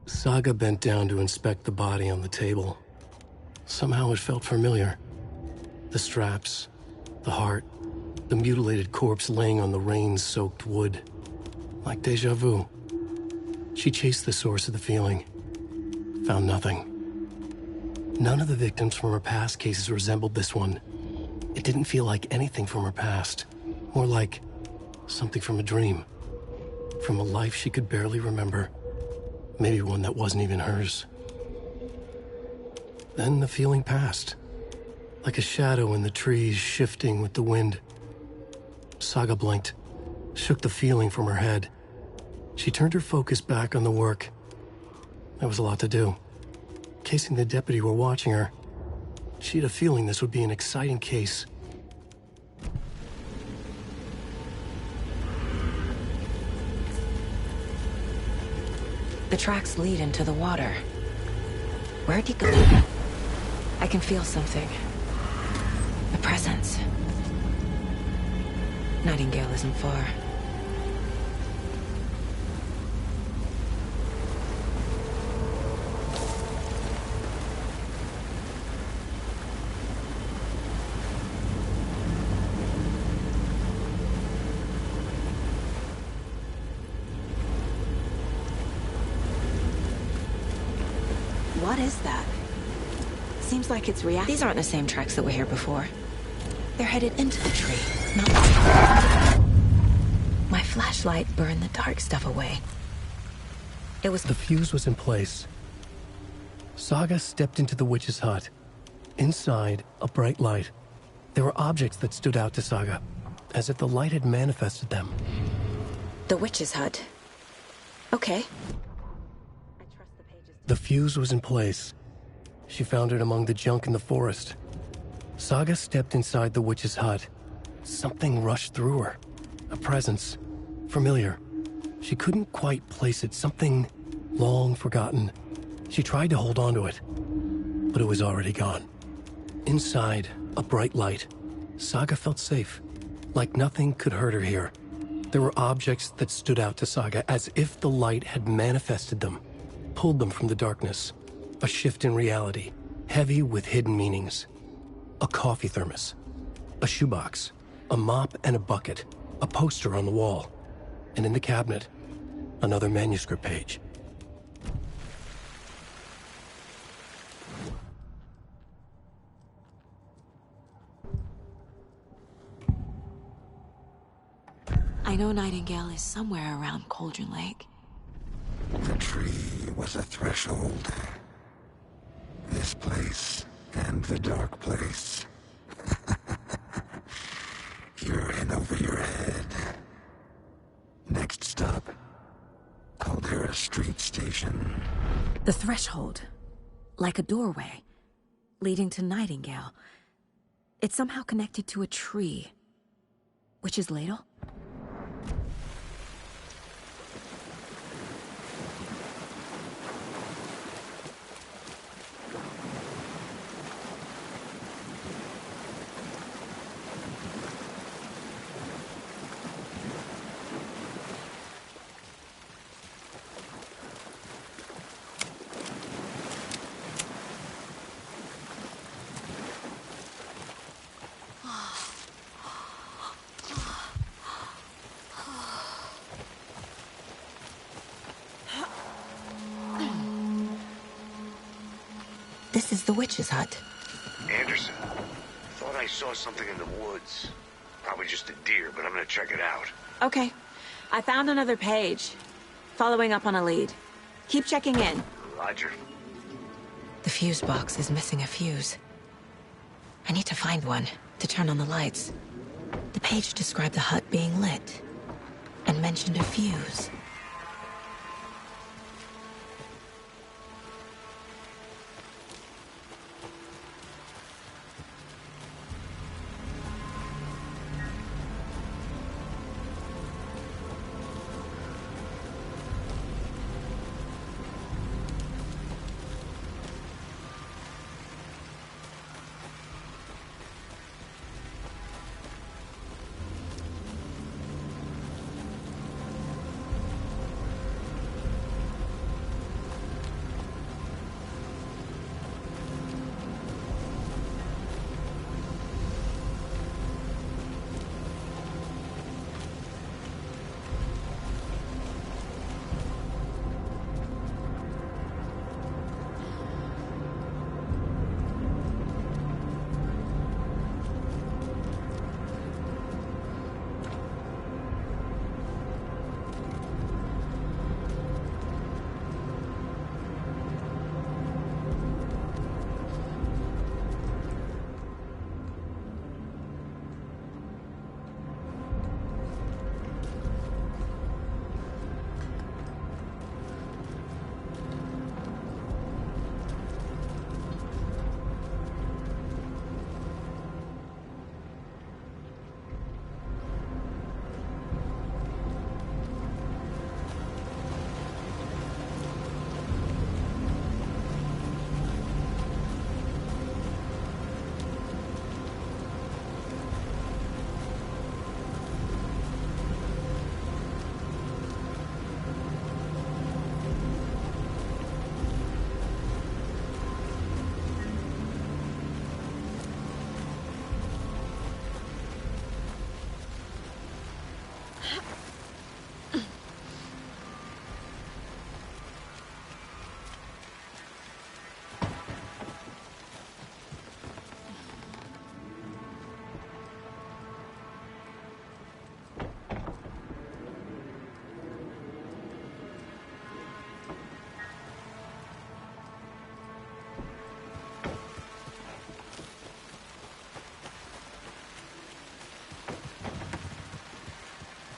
Saga bent down to inspect the body on the table. Somehow it felt familiar. The straps, the heart, the mutilated corpse laying on the rain-soaked wood. Like deja vu. She chased the source of the feeling. Found nothing. None of the victims from her past cases resembled this one. It didn't feel like anything from her past. More like something from a dream. From a life she could barely remember. Maybe one that wasn't even hers. Then the feeling passed. Like a shadow in the trees shifting with the wind. Saga blinked, shook the feeling from her head. She turned her focus back on the work. There was a lot to do. Casey and the deputy were watching her. She had a feeling this would be an exciting case. The tracks lead into the water. Where'd he go? I can feel something. A presence. Nightingale isn't far. What is that? Seems like it's reacting. These aren't the same tracks that were here before. They're headed into the tree, not my flashlight burned the dark stuff away. It was... The fuse was in place. Saga stepped into the witch's hut. Inside, a bright light. There were objects that stood out to Saga, as if the light had manifested them. The witch's hut. Okay. The fuse was in place. She found it among the junk in the forest. Saga stepped inside the witch's hut. Something rushed through her. A presence. Familiar. She couldn't quite place it. Something long forgotten. She tried to hold on to it, but it was already gone. Inside, a bright light. Saga felt safe. Like nothing could hurt her here. There were objects that stood out to Saga as if the light had manifested them. Pulled them from the darkness. A shift in reality, heavy with hidden meanings. A coffee thermos, a shoebox, a mop and a bucket, a poster on the wall, and in the cabinet, another manuscript page. I know Nightingale is somewhere around Cauldron Lake. The tree was a threshold. This place and the dark place. You're in over your head. Next stop, Caldera Street Station. The threshold. Like a doorway. Leading to Nightingale. It's somehow connected to a tree. Witch's Ladle? This is the witch's hut. Anderson, thought I saw something in the woods. Probably just a deer, but I'm gonna check it out. Okay. I found another page. Following up on a lead. Keep checking in. Roger. The fuse box is missing a fuse. I need to find one to turn on the lights. The page described the hut being lit and mentioned a fuse.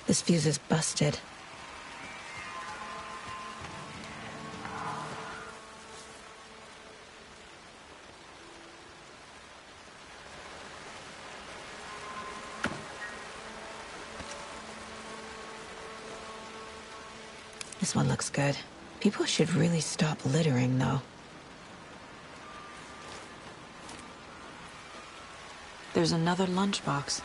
This fuse is busted. This one looks good. People should really stop littering, though. There's another lunchbox.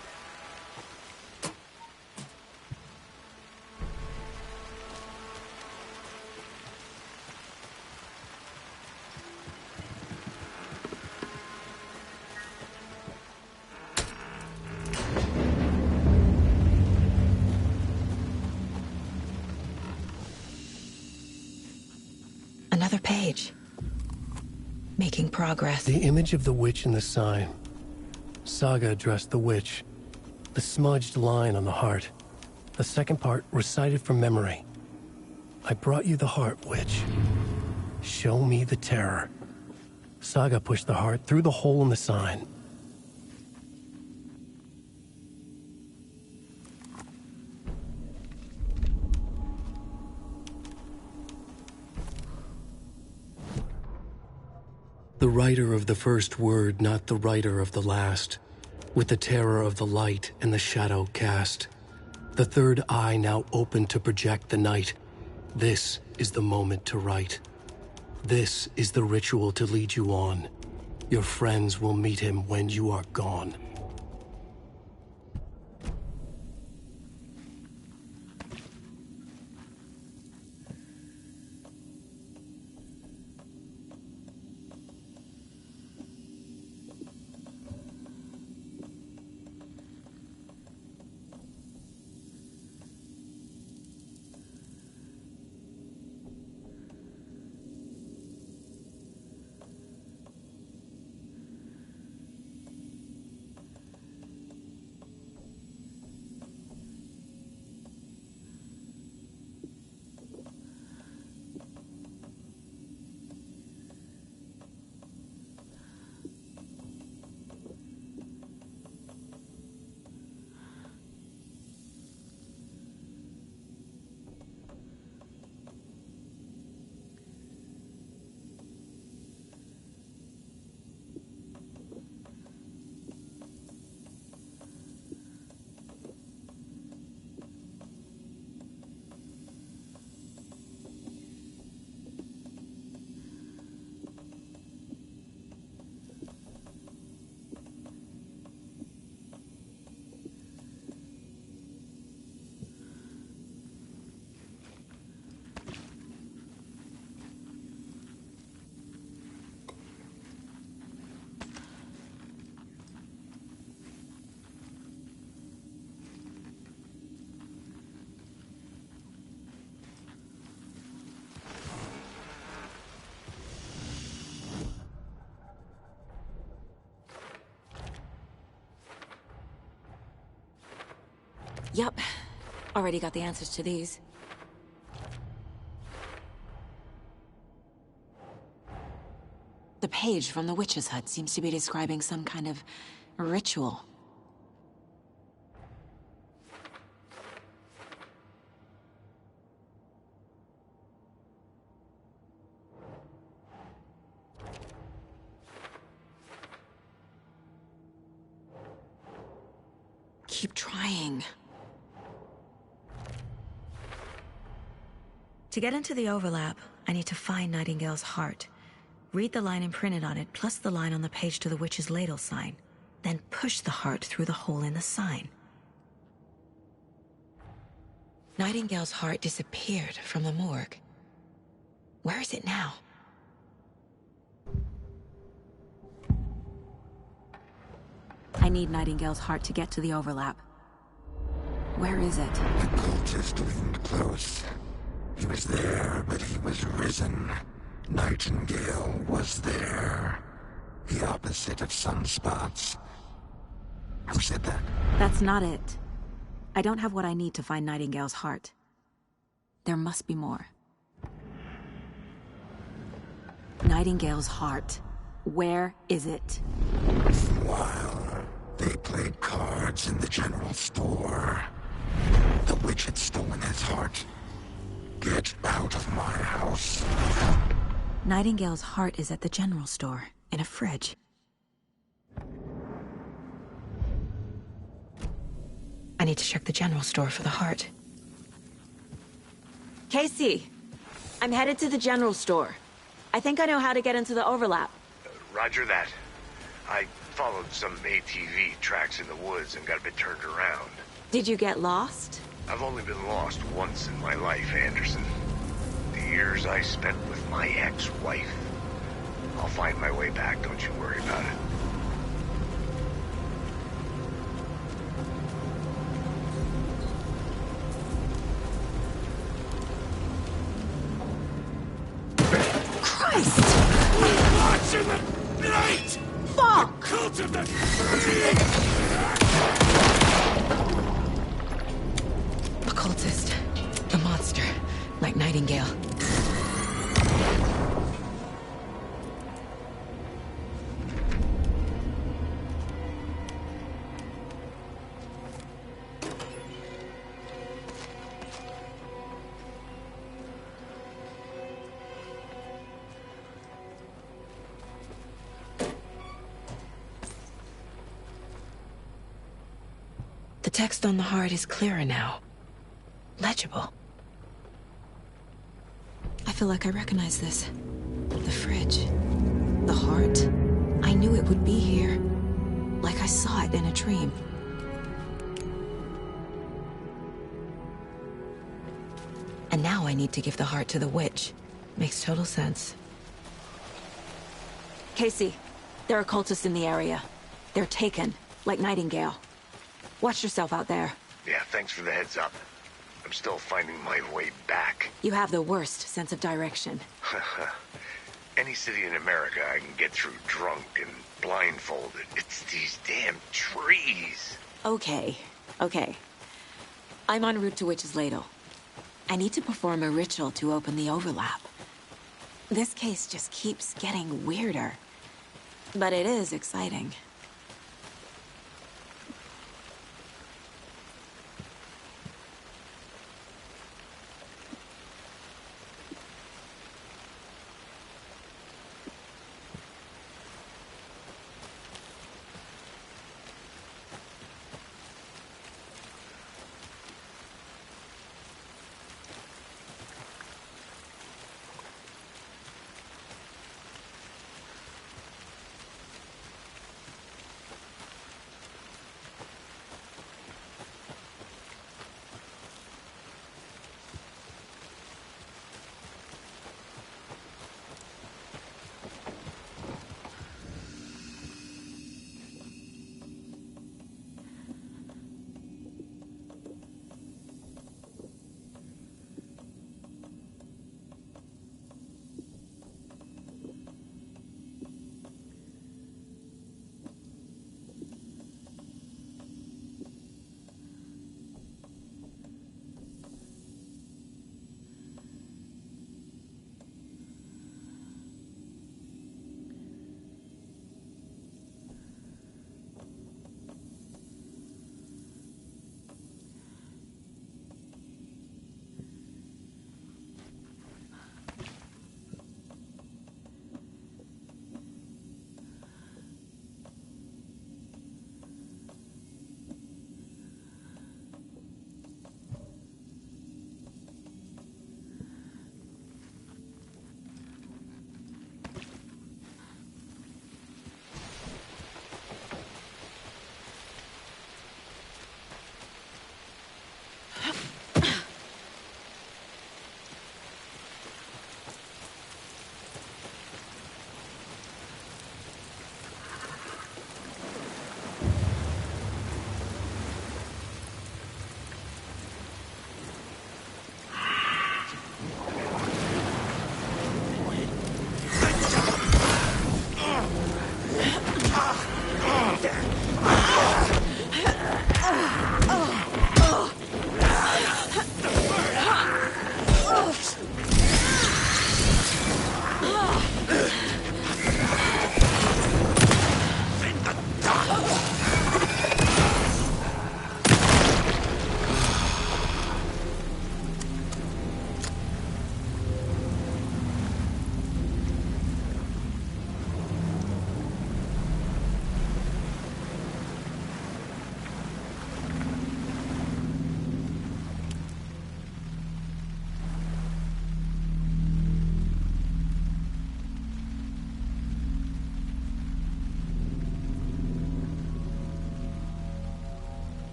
Another page. Making progress. The image of the witch in the sign. Saga addressed the witch. The smudged line on the heart. The second part recited from memory. I brought you the heart, witch. Show me the terror. Saga pushed the heart through the hole in the sign. The writer of the first word, not the writer of the last. With the terror of the light and the shadow cast. The third eye now open to project the night. This is the moment to write. This is the ritual to lead you on. Your friends will meet him when you are gone. Yup. Already got the answers to these. The page from the witch's hut seems to be describing some kind of ritual. Keep trying. To get into the overlap, I need to find Nightingale's heart. Read the line imprinted on it, plus the line on the page to the witch's ladle sign. Then push the heart through the hole in the sign. Nightingale's heart disappeared from the morgue. Where is it now? I need Nightingale's heart to get to the overlap. Where is it? The cultist leaned close. He was there, but he was risen. Nightingale was there. The opposite of sunspots. Who said that? That's not it. I don't have what I need to find Nightingale's heart. There must be more. Nightingale's heart. Where is it? While they played cards in the general store, the witch had stolen his heart. Get out of my house. Nightingale's heart is at the general store, in a fridge. I need to check the general store for the heart. Casey! I'm headed to the general store. I think I know how to get into the overlap. Roger that. I followed some ATV tracks in the woods and got a bit turned around. Did you get lost? I've only been lost once in my life, Anderson. The years I spent with my ex-wife. I'll find my way back, don't you worry about it. Christ! Watch in the night! Fuck! Cult of the... Occultist. The monster. Like Nightingale. The text on the heart is clearer now. Legible. I feel like I recognize this. The fridge. The heart. I knew it would be here. Like I saw it in a dream. And now I need to give the heart to the witch. Makes total sense. Casey, there are cultists in the area. They're taken, like Nightingale. Watch yourself out there. Yeah, thanks for the heads up. I'm still finding my way back. You have the worst sense of direction. Any city in America I can get through drunk and blindfolded. It's these damn trees. Okay. I'm en route to Witch's Ladle. I need to perform a ritual to open the overlap. This case just keeps getting weirder. But it is exciting.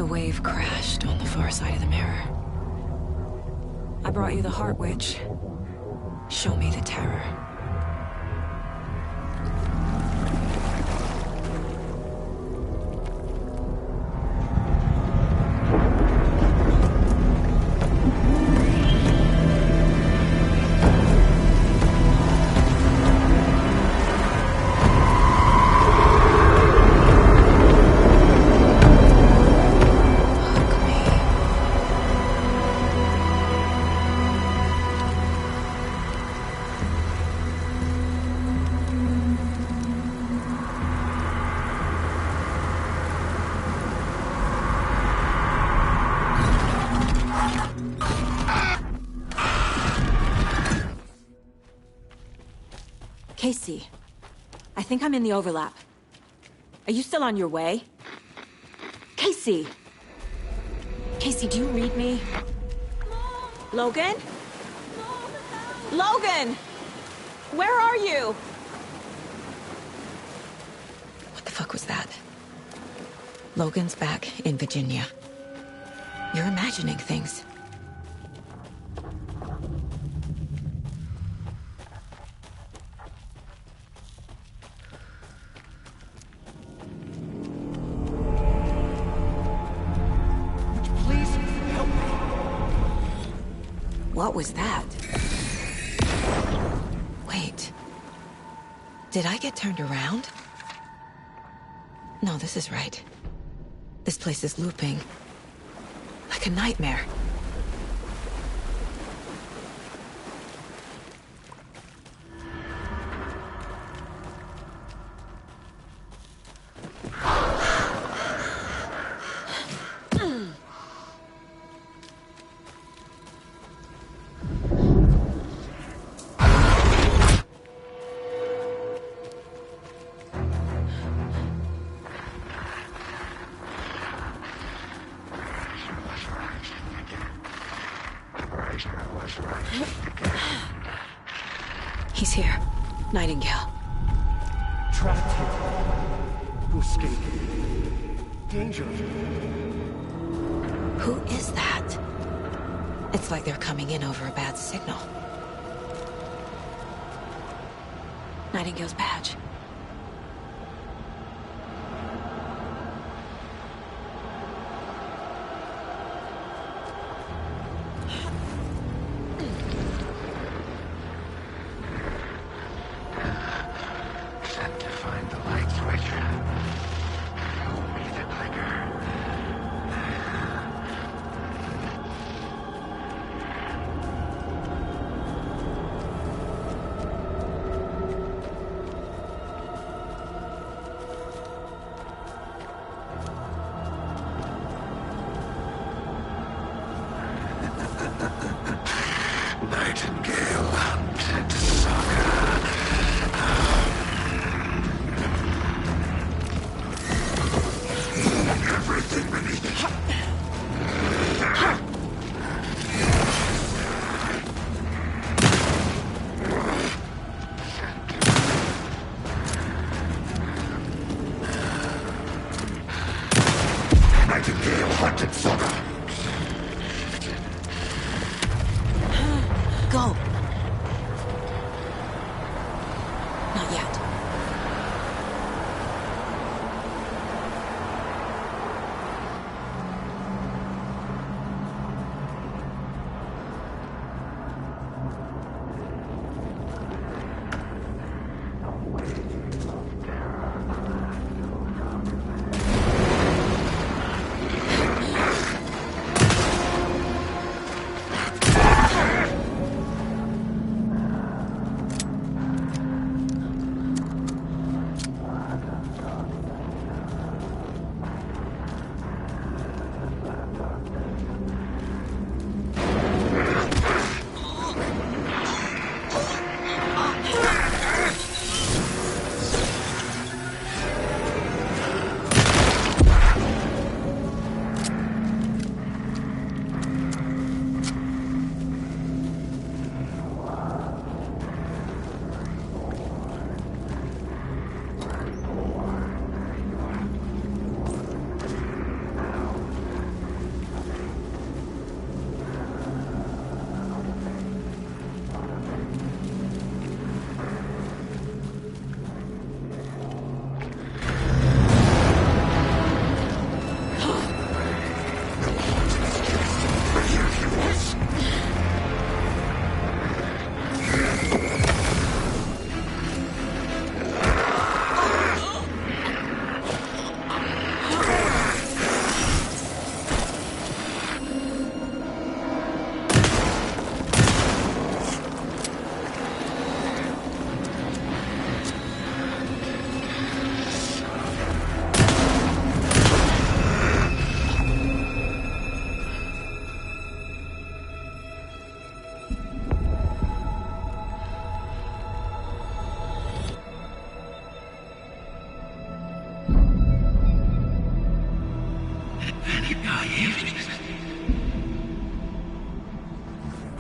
wave crashed on the far side of the mirror. I brought you the Heart Witch. Show me the terror. Casey, I think I'm in the overlap. Are you still on your way? Casey! Casey, do you read me? Logan? Logan! Where are you? What the fuck was that? Logan's back in Virginia. You're imagining things. Please help me. What was that? Wait. Did I get turned around? No, this is right. This place is looping. Like a nightmare. He's here. Nightingale. Trapped here. To escape. Danger. Who is that? It's like they're coming in over a bad signal. Nightingale's badge. Sent to find the light switch. Show me the clicker. Nightingale hunted Sokka. Everything beneath it. Nightingale hunted Sokka. Go! Not yet.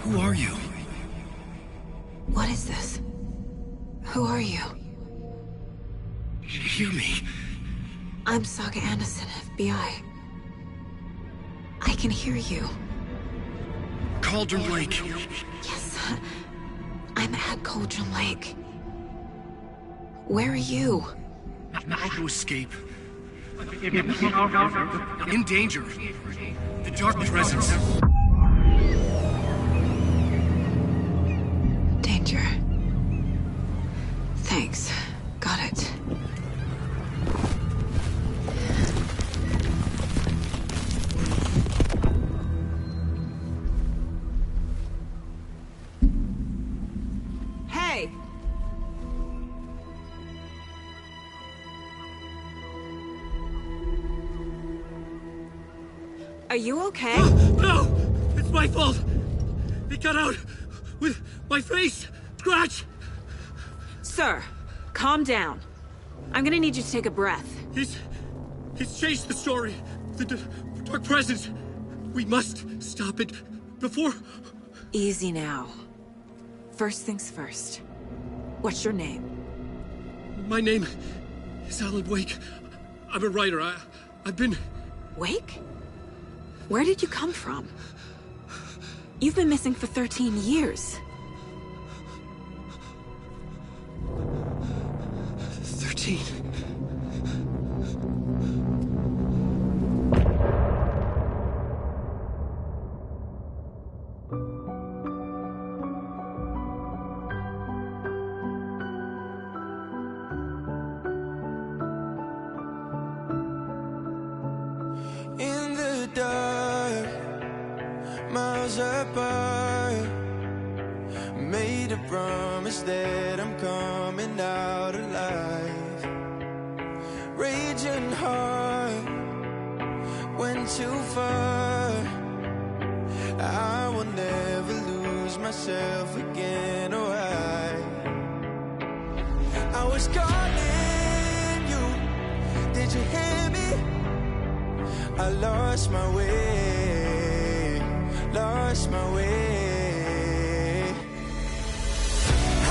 Who are you? What is this? Who are you? Hear me. I'm Saga Anderson, FBI. I can hear you. Cauldron Lake. Yes, I'm at Cauldron Lake. Where are you? Not to escape. In danger. The dark presence. Danger. Thanks. Got it. Hey! Are you okay? No! It's my fault! It got out with my face! Scratch! Sir, calm down. I'm gonna need you to take a breath. He's changed the story. The dark presence. We must stop it before... Easy now. First things first. What's your name? My name is Alan Wake. I'm a writer. I've been... Wake? Where did you come from? You've been missing for 13 years. 13. In the dark, miles apart, made a promise that I'm coming out alive. Raging heart, went too far. I will never lose myself again, or I was calling you, did you hear me? I lost my way, lost my way.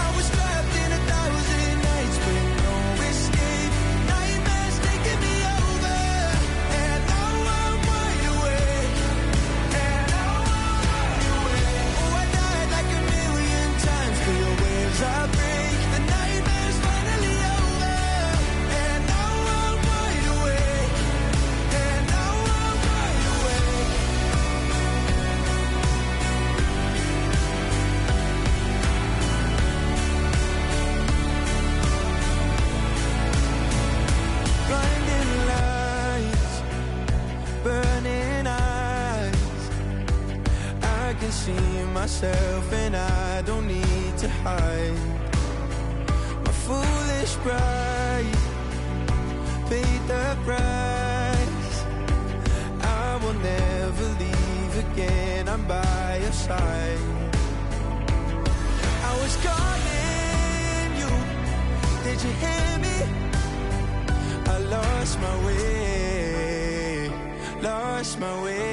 I was trapped in 1,000 nights with no escape. Nightmares taking me over, and now I'm wide awake. And now I'm wide awake. Oh, I died like 1,000,000 times for your waves I break. The nightmare's finally over, and now I'm wide awake. And now I'm wide awake. Blinding lights, burning eyes. I can see myself and I don't need to hide. My foolish pride paid the price. I will never leave again, I'm by your side. I was calling you, did you hear me? I lost my way, lost my way.